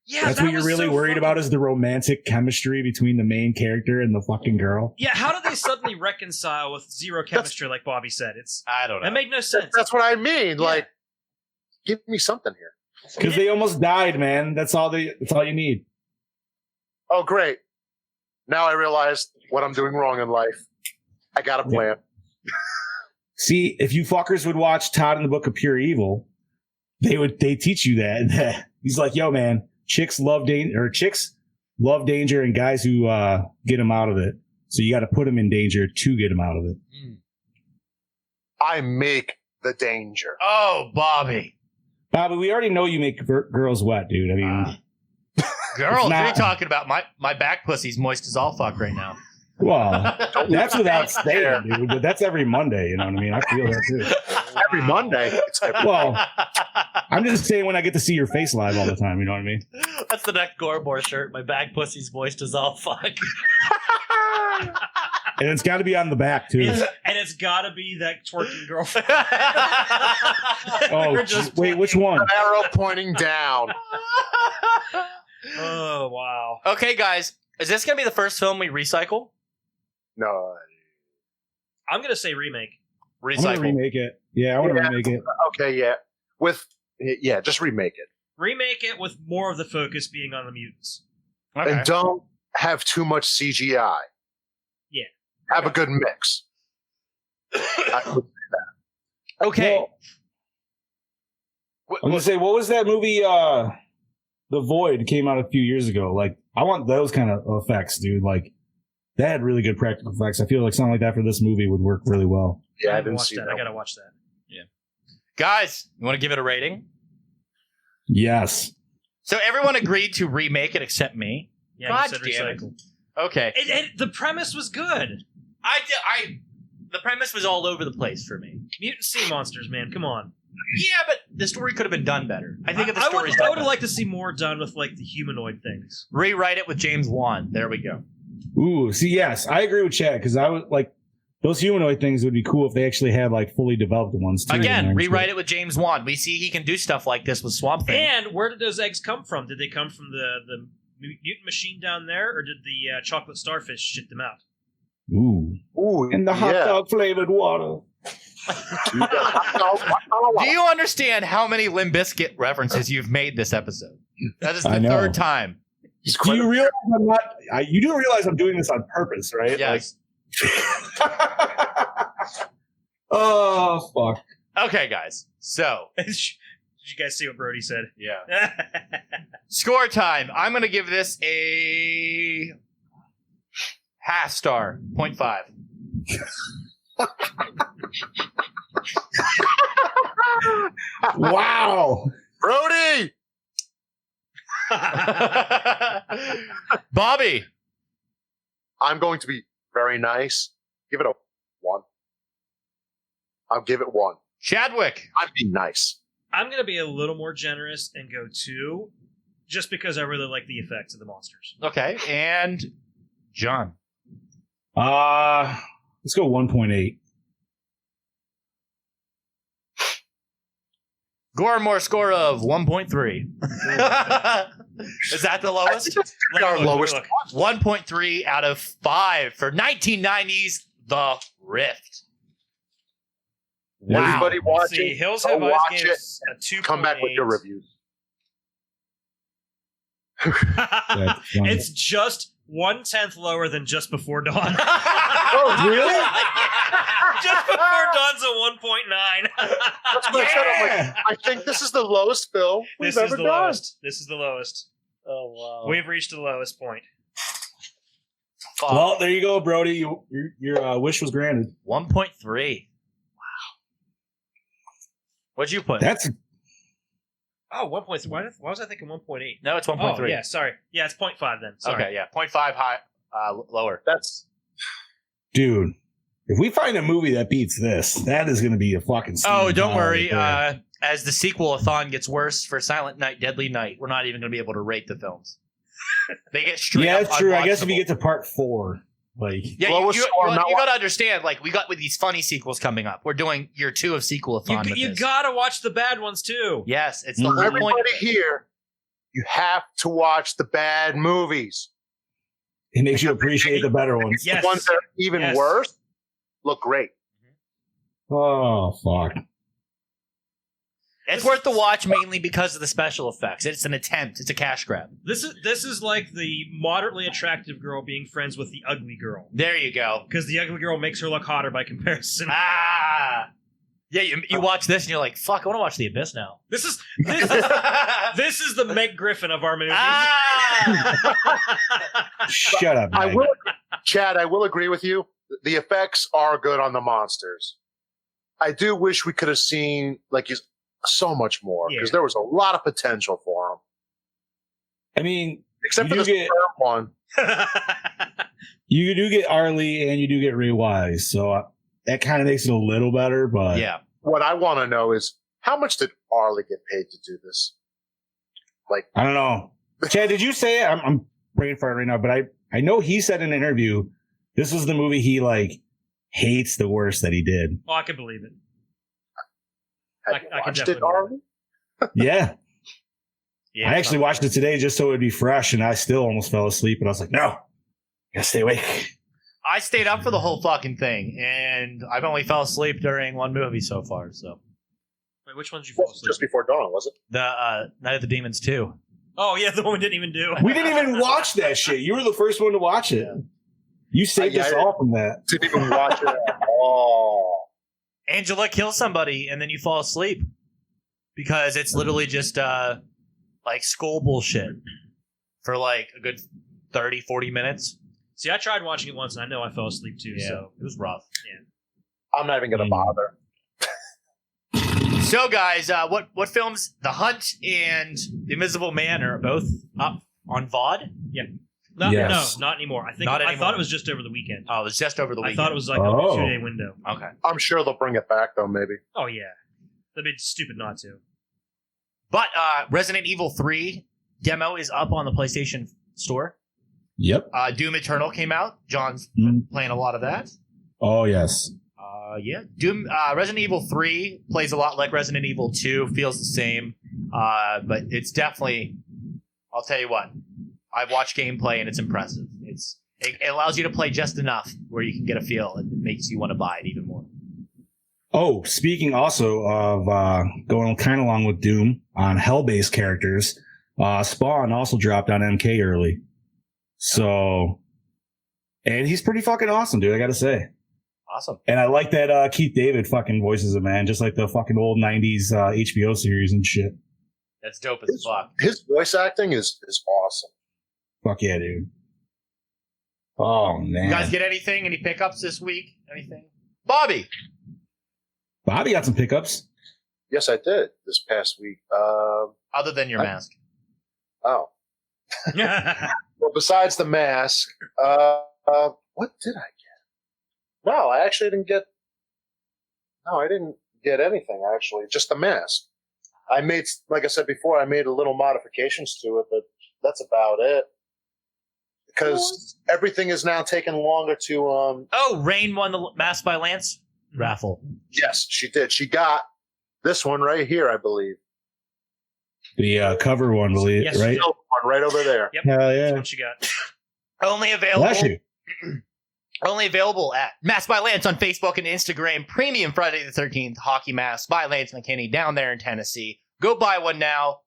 Yeah, That's that what you're was really so worried fucking- about is the romantic chemistry between the main character and the fucking girl. Yeah, how did they suddenly reconcile with zero chemistry, like Bobby said? I don't know. That made no sense. That's what I mean. Like, give me something here. Because they almost died, man. That's all you need. Oh, great. Now I realize what I'm doing wrong in life. I got a plan. See, if you fuckers would watch Todd in the Book of Pure Evil, they teach you that. He's like, yo, man, chicks love danger, and guys who get them out of it. So you got to put them in danger to get them out of it. I make the danger. Oh, Bobby. Bobby, we already know you make girls wet, dude. I mean, Girls, what are you not- talking about? My back pussy's moist as all fuck right now. well, that's without staying, dude. But that's every Monday. You know what I mean? I feel that too. Every Monday. It's every Well, I'm just saying when I get to see your face live all the time. You know what I mean? That's the next Gore N More shirt. My back pussy's moist as all fuck. And it's got to be on the back too. And it's got to be that twerking girlfriend. Oh, wait, which one? An arrow pointing down. Oh, wow. Okay, guys. Is this going to be the first film we recycle? No. I'm going to say remake. I want to remake it. Yeah, I want to remake it. Okay, yeah. Just remake it. Remake it with more of the focus being on the mutants. Okay. And don't have too much CGI. Yeah. Have a good mix. I would say that. Okay. Well, I'm gonna say, what was that movie? The Void came out a few years ago. Like, I want those kind of effects, dude. Like, that had really good practical effects. I feel like something like that for this movie would work really well. Yeah, I haven't didn't watched see that. that. I got to watch that. Guys, you want to give it a rating? Yes. So everyone agreed to remake it except me. Yeah, God you said damn it. recycle. Okay. The premise was good. The premise was all over the place for me. Mutant sea monsters, man. Come on. Yeah, but the story could have been done better. I think if the I story's would done have better. liked to see more done with like the humanoid things. Rewrite it with James Wan. There we go. Ooh, see, yes, I agree with Chad because I was like, those humanoid things would be cool if they actually had like fully developed ones too. Again, rewrite it with James Wan. We see he can do stuff like this with Swamp Thing. And where did those eggs come from? Did they come from the mutant machine down there, or did the chocolate starfish shit them out? Ooh, and the hot dog flavored water. Do you understand how many Limp Bizkit references you've made this episode? That is the I know. third time. Do you realize I'm not? You do realize I'm doing this on purpose, right? Yes. Oh fuck. Okay, guys. So, Did you guys see what Brody said? yeah. Score time. I'm going to give this a half star, 0.5. Wow. Brody! Bobby. I'm going to be very nice. Give it a 1. I'll give it 1. Chadwick. I'm being nice. I'm going to be a little more generous and go 2, just because I really like the effects of the monsters. Okay. And John. Let's go 1.8. Gore N More score of 1.3. Is that the lowest? Our lowest. 1.3 out of 5 for 1990's The Rift. Wow. Everybody watching, See, Hills go Have Eyes watch gave it. us a 2.8. Come back with your reviews. It's just 1/10 lower than Just Before Dawn. Oh, really? Just Before Dawn's a 1.9. That's what I said. I'm like, I think this is the lowest film we've This ever is the done. lowest. This is the lowest. Oh, wow. We've reached the lowest point. Well, there you go, Brody. Your wish was granted. 1.3. Wow. What'd you put? That's Oh, 1.3. Why was I thinking 1.8? No, it's 1.3. Oh, yeah, sorry. Yeah, it's 0.5 then. Sorry. Okay, yeah. 0.5 high, lower. That's dude. If we find a movie that beats this, that is going to be a fucking. Oh, don't worry. Right As the sequel-a-thon gets worse for Silent Night, Deadly Night, we're not even going to be able to rate the films. They get straight yeah, up that's true. I guess if unwatchable. you get to part 4, like Yeah, you got to understand, like, we got with these funny sequels coming up. We're doing year 2 of sequel-a-thon with You this. gotta watch the bad ones too. Yes, it's the whole everybody point. here. You have to watch the bad movies. it makes you appreciate the better ones. Yes. The ones that are even worse look great. Oh fuck. It's worth the watch mainly because of the special effects. It's an attempt. It's a cash grab. This is like the moderately attractive girl being friends with the ugly girl. There you go. Because the ugly girl makes her look hotter by comparison. Ah! Yeah, you watch this and you're like, fuck, I want to watch The Abyss now. This is the Meg Griffin of our movies. Shut up, I Meg. will, Chad. I will agree with you. The effects are good on the monsters. I do wish we could have seen so much more because there was a lot of potential for them. I mean, Except for you the get- third one. You do get Arlie and you do get Ray Wise, so that kind of makes it a little better. But Yeah. What I want to know is how much did Arlie get paid to do this? I don't know. Chad, did you say it? I'm brain fart right now, but I know he said in an interview this was the movie he hates the worst that he did. Oh, I can believe it. Have you I can watched definitely it, Arlie? Yeah. Yeah, I actually watched it today just so it would be fresh, and I still almost fell asleep. And I was like, no, gotta stay awake. I stayed up for the whole fucking thing, and I've only fell asleep during one movie so far. So Wait, which one did you fall asleep? Just before dawn, was it? the Night of the Demons 2. Oh yeah, the one we didn't even do. We didn't even watch that shit. You were the first one to watch it. You saved us all from that. Didn't even watch it at all. Angela kills somebody, and then you fall asleep because it's literally just school bullshit for a good 30, 40 minutes. See, I tried watching it once, and I know I fell asleep too. Yeah, So it was rough. I'm not even going to bother. So, guys, what films? The Hunt and The Invisible Man are both up on VOD. Yeah. Yes. No, not anymore. I Not thought anymore. it was just over the weekend. Oh, it was just over the I weekend. thought it was like Oh. a 2-day window. Okay. I'm sure they'll bring it back, though, maybe. Oh yeah, that'd be stupid not to. But Resident Evil 3 demo is up on the PlayStation Store. Yep. Doom Eternal came out. John's playing a lot of that. Oh, yes. Yeah. Doom Resident Evil 3 plays a lot like Resident Evil 2, feels the same. But it's definitely, I'll tell you what, I've watched gameplay and it's impressive. It allows you to play just enough where you can get a feel and it makes you want to buy it even more. Oh, speaking also of going kind of along with Doom on Hell-based characters, Spawn also dropped on MK early. So, and he's pretty fucking awesome, dude, I gotta say. Awesome. And I like that Keith David fucking voices him, man, just like the fucking old 90s HBO series and shit. That's dope as fuck. His voice acting is awesome. Fuck yeah, dude. Oh, man. You guys get anything? Any pickups this week? Anything? Bobby! Bobby got some pickups. Yes, I did this past week. Other than your mask. Oh. Well, besides the mask, what did I get? No, I actually didn't get. No, I didn't get anything, actually. Just the mask. I made, like I said before, I made a little modifications to it, but that's about it. Because everything is now taking longer to. Oh, Rain won the Mask by Lance raffle. Yes, she did. She got this one right here, I believe. The cover one, believe Yes, right? One right over there. Yep. Hell yeah. That's what you got. Only available. Bless you. Only available at Mask by Lance on Facebook and Instagram. Premium Friday the 13th hockey mask by Lance McKinney down there in Tennessee. Go buy one now.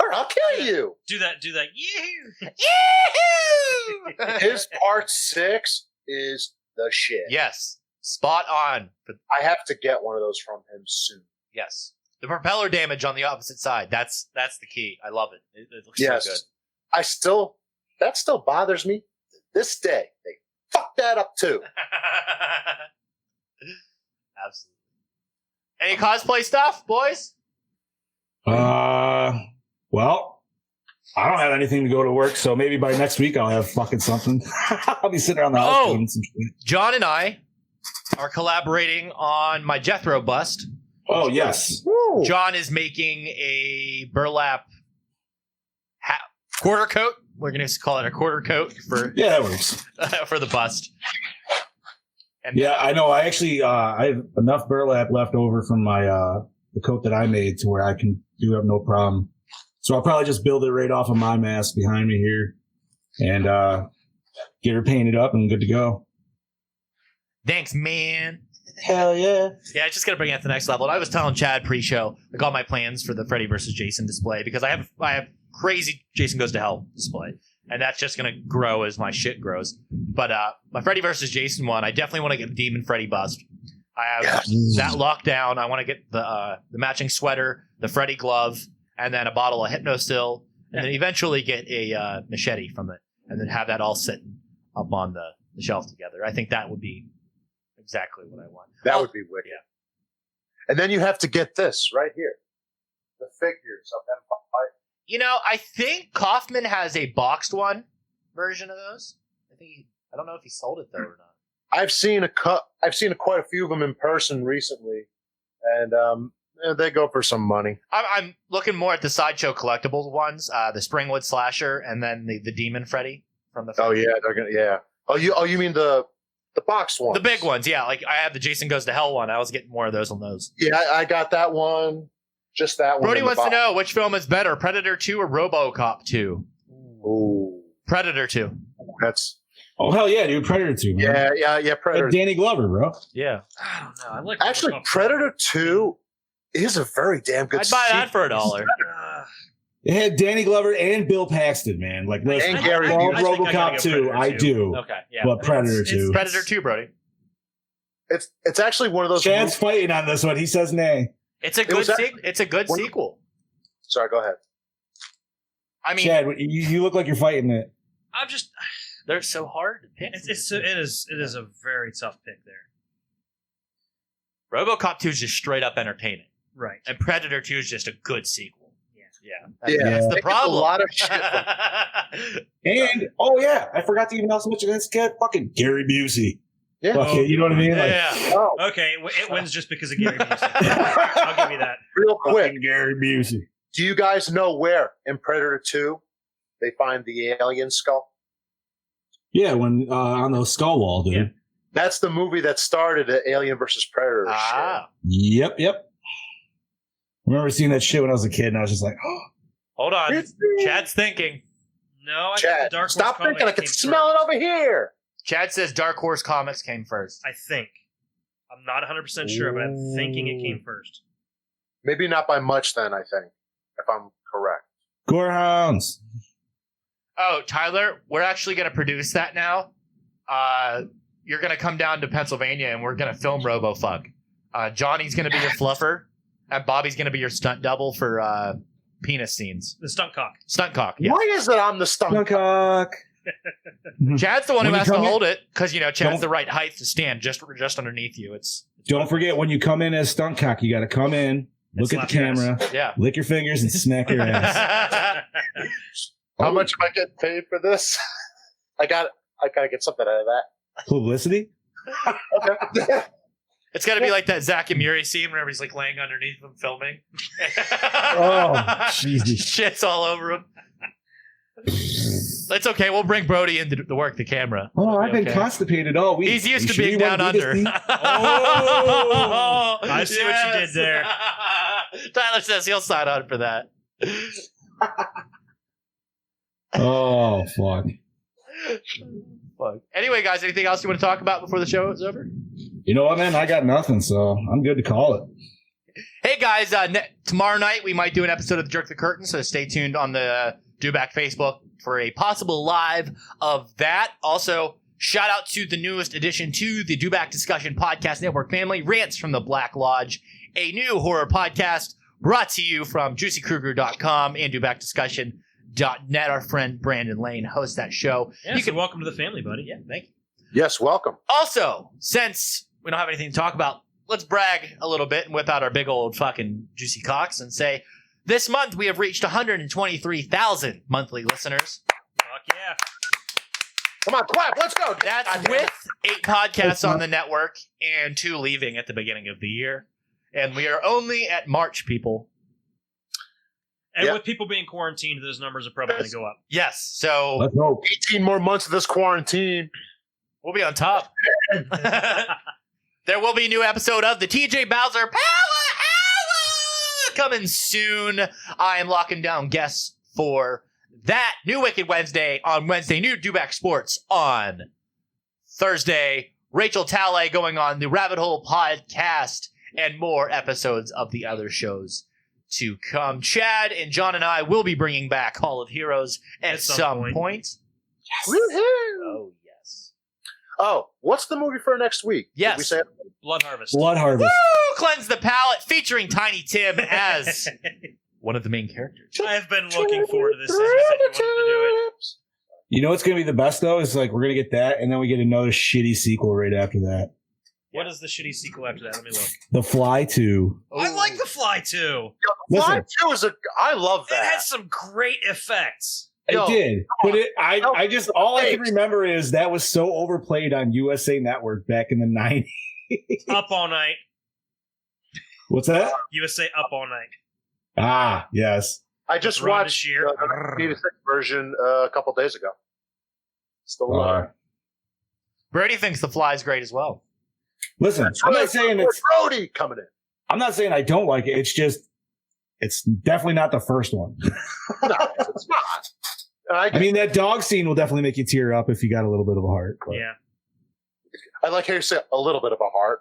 Or I'll kill you. Do that. Yee-hoo! Yee-hoo! His part 6 is the shit. Yes. Spot on. I have to get one of those from him soon. Yes. The propeller damage on the opposite side. That's the key. I love it. It looks Yes. so good. That still bothers me to this day. They fucked that up too. Absolutely. Any cosplay stuff, boys? Well, I don't have anything to go to work, so maybe by next week I'll have fucking something. I'll be sitting around the house doing some shit. John and I are collaborating on my Jethro bust. Oh, yes. Woo. John is making a burlap quarter coat. We're going to call it a quarter coat for that works for the bust. And yeah, I know. I actually I have enough burlap left over from my the coat that I made to where I can have no problem. So I'll probably just build it right off of my mask behind me here and get her painted up and good to go. Thanks, man. Hell yeah. Yeah, I just got to bring it to the next level. And I was telling Chad pre-show, like all my plans for the Freddy versus Jason display, because I have crazy Jason Goes to Hell display. And that's just going to grow as my shit grows. But my Freddy versus Jason one, I definitely want to get a Demon Freddy bust. I have that locked down. I want to get the matching sweater, the Freddy glove, and then a bottle of Hypnosil, and then eventually get a machete from it, and then have that all sitting up on the shelf together. I think that would be exactly what I want. That would be wicked. Yeah. And then you have to get this right here. The figures of them. You know, I think Kaufman has a boxed one version of those. I don't know if he sold it though or not. I've seen quite a few of them in person recently, and they go for some money. I'm looking more at the Sideshow collectibles ones, the Springwood Slasher, and then the Demon Freddy from the. Oh yeah, they're gonna Oh you mean the boxed ones? The big ones, yeah. Like I have the Jason Goes to Hell one. I was getting more of those on those. Yeah, I got that one. Just that one. Brody wants to know which film is better, Predator 2 or RoboCop 2? Ooh. Predator 2. Oh, hell yeah, dude. Predator 2, man. Yeah, Predator. Like Danny Glover, bro. Yeah. I don't know. I like Actually, Predator 2 is a very damn good I'd buy that for $1. It had Danny Glover and Bill Paxton, man. Like, listen, and Gary I love Busey. RoboCop 2. I do. Okay, yeah. But Predator 2. It's Predator 2, Brody. It's actually one of those. Chad's fighting on this one. He says nay. It's a good sequel. Sorry, go ahead. I mean, Chad, you look like you're fighting it. I'm just. They're so hard to pick. It is a very tough pick there. RoboCop 2 is just straight up entertaining, right? And Predator 2 is just a good sequel. Yeah. That's the problem. A lot of shit. And I forgot to even also mention this kid, fucking Gary Busey. Yeah. Okay, you know what I mean? Like, Okay, it wins just because of Gary Busey. I'll give you that. Real quick, Gary Busey. Do you guys know where in Predator 2 they find the alien skull? Yeah, when on the skull wall, dude. Yeah. That's the movie that started at Alien versus Predator. Yep. I remember seeing that shit when I was a kid, and I was just like, oh. Hold on. Chad's thinking. No, I Chad, think the Dark Horse stop thinking. I can came smell it over here. Chad says Dark Horse Comics came first. I think. I'm not 100% sure, but I'm thinking it came first. Maybe not by much then, I think, if I'm correct. Gorehounds. Oh, Tyler, we're actually going to produce that now. You're going to come down to Pennsylvania, and we're going to film RoboFuck. Johnny's going to be your fluffer, and Bobby's going to be your stunt double for penis scenes. The stunt cock. Stunt cock, yeah. Why is it I'm the stunt cock? Chad's the one who When you has to come in- hold it, because, Chad's Don't- the right height to stand just underneath you. Don't forget, when you come in as stunt cock, you got to come in, look at the slap your ass. camera, Yeah. lick your fingers, and smack your ass. How much am I getting paid for this? I gotta get something out of that. Publicity? It's got to be like that Zach and Muri scene whenever he's like laying underneath them filming. Oh, Jesus. Shit's all over him. It's okay. We'll bring Brody in to work the camera. Oh, I've been Okay. constipated all week. He's used You to sure being you wanna down do this, under. Steve? Oh, I see what you did there. Tyler says he'll sign on for that. Oh, fuck. Fuck. Anyway, guys, anything else you want to talk about before the show is over? You know what, man? I got nothing, so I'm good to call it. Hey, guys, tomorrow night we might do an episode of Jerk the Curtain, so stay tuned on the Dewback Facebook for a possible live of that. Also, shout out to the newest addition to the Dewback Discussion Podcast Network family, Rants from the Black Lodge, a new horror podcast brought to you from JuicyKruger.com and DewbackDiscussion.net. Our friend Brandon Lane hosts that show. Yeah, so welcome to the family, buddy. Yeah, thank you. Yes, welcome. Also, since we don't have anything to talk about let's brag a little bit and whip out our big old fucking juicy cocks and say, this month we have reached 123,000 monthly listeners. Fuck yeah. Come on, clap. Let's go. That's with 8 podcasts on the network and 2 leaving at the beginning of the year. And we are only at March, people. And with people being quarantined, those numbers are probably going to go up. Yes. So Let's hope. 18 more months of this quarantine. We'll be on top. There will be a new episode of the TJ Bowser Power Hour coming soon. I am locking down guests for that. New Wicked Wednesday on Wednesday. New Dewback Sports on Thursday. Rachel Talley going on the Rabbit Hole podcast and more episodes of the other shows to come. Chad and John and I will be bringing back Hall of Heroes at some point. Yes. Woohoo! Oh, yes. Oh, what's the movie for next week? Yes. Did we say Blood Harvest. Blood Harvest. Woo! Cleanse the Palate featuring Tiny Tim as one of the main characters. I have been looking forward to this since you said you wanted to do it. You know what's going to be the best, though? Is like we're going to get that, and then we get another shitty sequel right after that. What is the shitty sequel after that? Let me look. The Fly 2. I like The Fly 2. Fly 2 is I love that. It had some great effects. It did. But I just, all I can remember is that was so overplayed on USA Network back in the 90s. Up All Night. What's that? USA Up All Night. Ah, yes. I just Ron watched DeShear. the 86 version a couple days ago. Still love it. Brady thinks The Fly is great as well. Listen, I'm not saying it's Brody coming in. I'm not saying I don't like it. It's just, it's definitely not the first one. No, it's not. I mean, that dog scene will definitely make you tear up if you got a little bit of a heart. But. Yeah. I like how you say a little bit of a heart.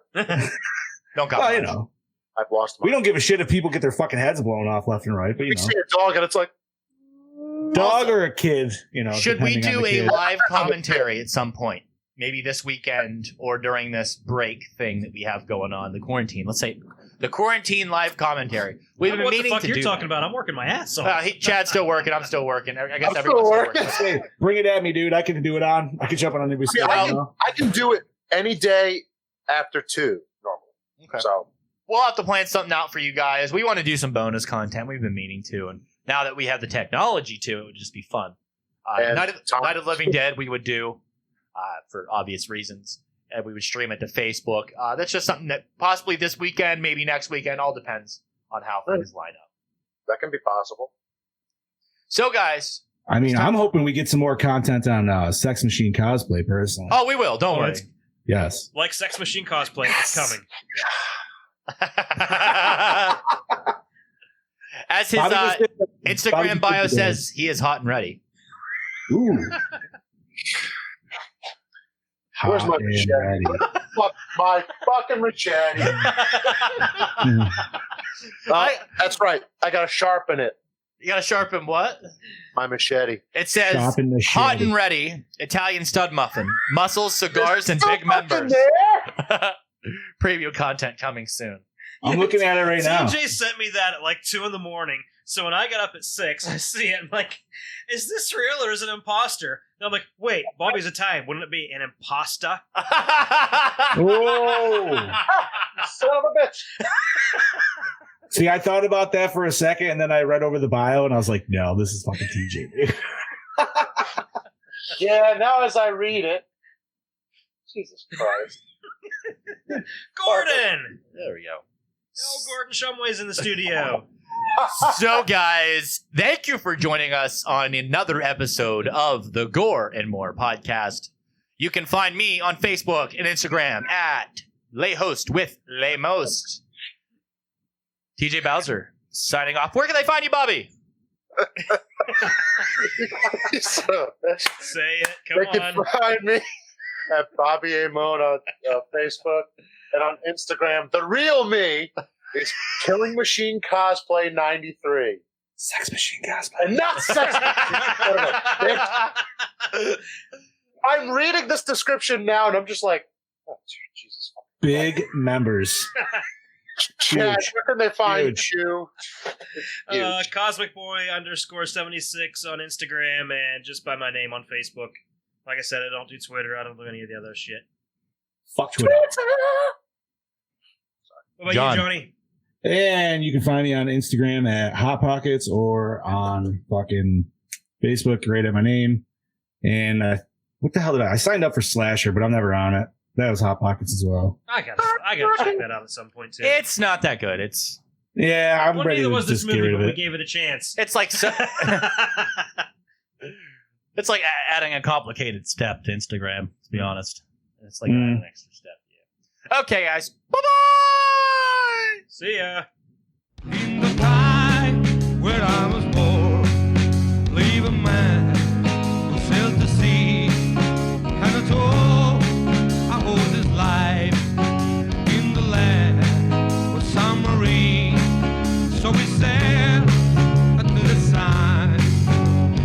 Don't got well, you know. I've lost We don't give a shit if people get their fucking heads blown off left and right. But, you see a dog and it's like, dog or a kid, you know. Should we depending on do the a kid. live commentary at some point? Maybe this weekend or during this break thing that we have going on, the quarantine. Let's say the quarantine live commentary. We've been meaning what the fuck to you're do talking about? I'm working my ass off. Chad's still working. I'm still working. I guess I'm everyone's still still working. working. Hey, bring it at me, dude. I can do it on. I can jump on every I can do it any day after 2 normally. Okay. So we'll have to plan something out for you guys. We want to do some bonus content. We've been meaning to, and now that we have the technology to, it would just be fun. Night of the Living Dead we would do for obvious reasons, and we would stream it to Facebook. That's just something that possibly this weekend, maybe next weekend, all depends on how things line up. That can be possible. So, guys. I mean, I'm hoping we get some more content on Sex Machine cosplay, personally. Oh, we will. Don't worry. Yes. Like Sex Machine cosplay, it's coming. As his Instagram bio says, he is hot and ready. Ooh. Where's my machete? My fucking machete. That's right. I gotta sharpen it. You gotta sharpen what? My machete. It says hot and ready, Italian stud muffin, muscles, cigars, and big members. Preview content coming soon. I'm looking at it right now. TJ sent me that at like 2 a.m. So when I got up at 6, I see it. I'm like, is this real or is it an imposter? And I'm like, wait, Bobby's Italian. Wouldn't it be an impasta? Whoa. Son of a bitch. See, I thought about that for a second, and then I read over the bio, and I was like, no, this is fucking TJ, dude. Yeah, now as I read it, Jesus Christ. Gordon! There we go. Oh, Gordon Shumway's in the studio. So, guys, thank you for joining us on another episode of the Gore and More podcast. You can find me on Facebook and Instagram at LayHost with LayMost. TJ Bowser signing off. Where can they find you, Bobby? Say it. Come They on. can find me at Bobby Amon on Facebook and on Instagram. The real me is Killing Machine Cosplay 93. Sex Machine Cosplay. And not Sex Machine. I'm reading this description now and I'm just like, oh, Jesus. Big members. Chad, where can they find Huge. you? Cosmic Boy _76 on Instagram and just by my name on Facebook. Like I said, I don't do Twitter. I don't do any of the other shit. Fuck Twitter. What about John. you, Johnny? And you can find me on Instagram at Hot Pockets or on fucking Facebook, right at my name. And what the hell did I signed up for Slasher, but I'm never on it. That was Hot Pockets as well. I gotta check that out at some point too. It's not that good. It's Yeah, I'm One ready day there to was this just get movie, rid of but we it. gave it a chance. it's like it's like adding a complicated step to Instagram. To be honest, it's like adding an extra step. Yeah. Okay, guys. Bye bye. See ya. In the time where I was born, leave a man who sailed the sea, and I told I hold his life in the land of San Marine. So we sailed to the sign,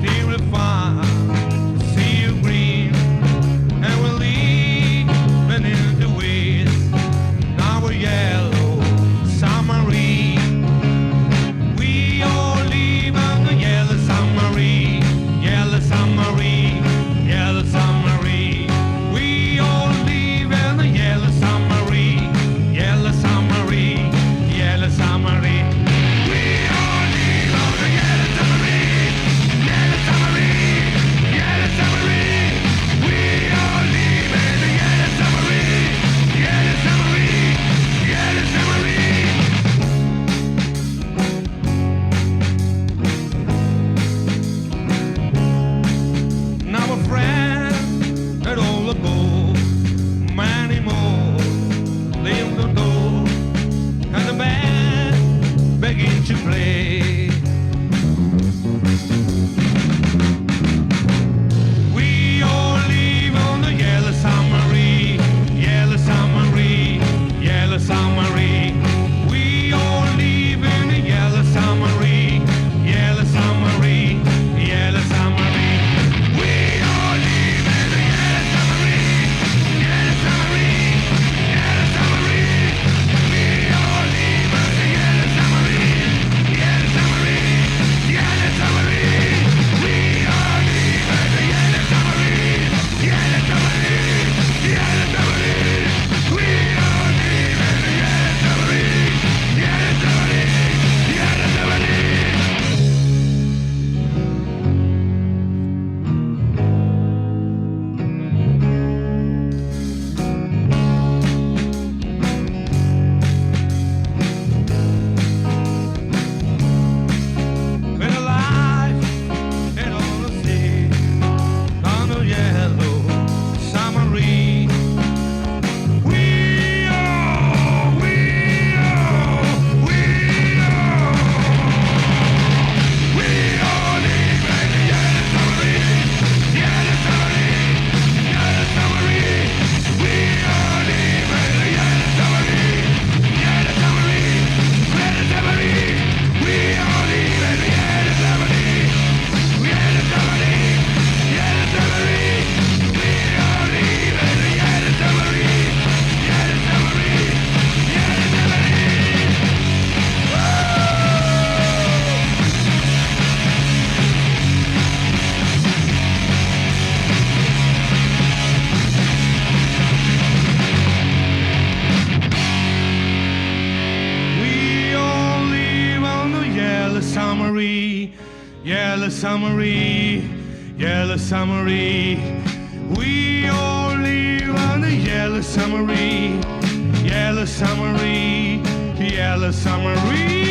here we find the sea of green, and we're leaving in the west. Now we're yellow submarine. We all live on the yellow submarine, yellow submarine, yellow submarine. We all live on the yellow submarine, yellow submarine, yellow submarine. We all live on the yellow submarine, yellow submarine, yellow submarine. We all live in the yellow submarine, yellow submarine, yellow submarine. Now a friend at all ago, many more leave the door, and the band begin to play. We all live on the yellow submarine, yellow submarine, yellow submarine. We all live in the yellow submarine, yellow submarine, yellow submarine. We all live in the yellow submarine, yellow submarine, yellow submarine. We all live in the yellow submarine, yellow submarine, yellow submarine. We all live in the yellow submarine, yellow submarine, yellow submarine. We all live in the yellow submarine, yellow submarine, yellow submarine. Been alive and on the sea, on the yellow submarine. We are, we are, we are. We all live in the yellow submarine, yellow submarine, yellow submarine. We all live in the yellow submarine, yellow submarine, yellow submarine. We all live in the yellow submarine, yellow submarine, yellow submarine. We all live in the yellow submarine, yellow submarine, yellow submarine. We all live on the yellow submarine, yellow submarine, yellow submarine. We all live on the yellow submarine, yellow submarine, yellow submarine.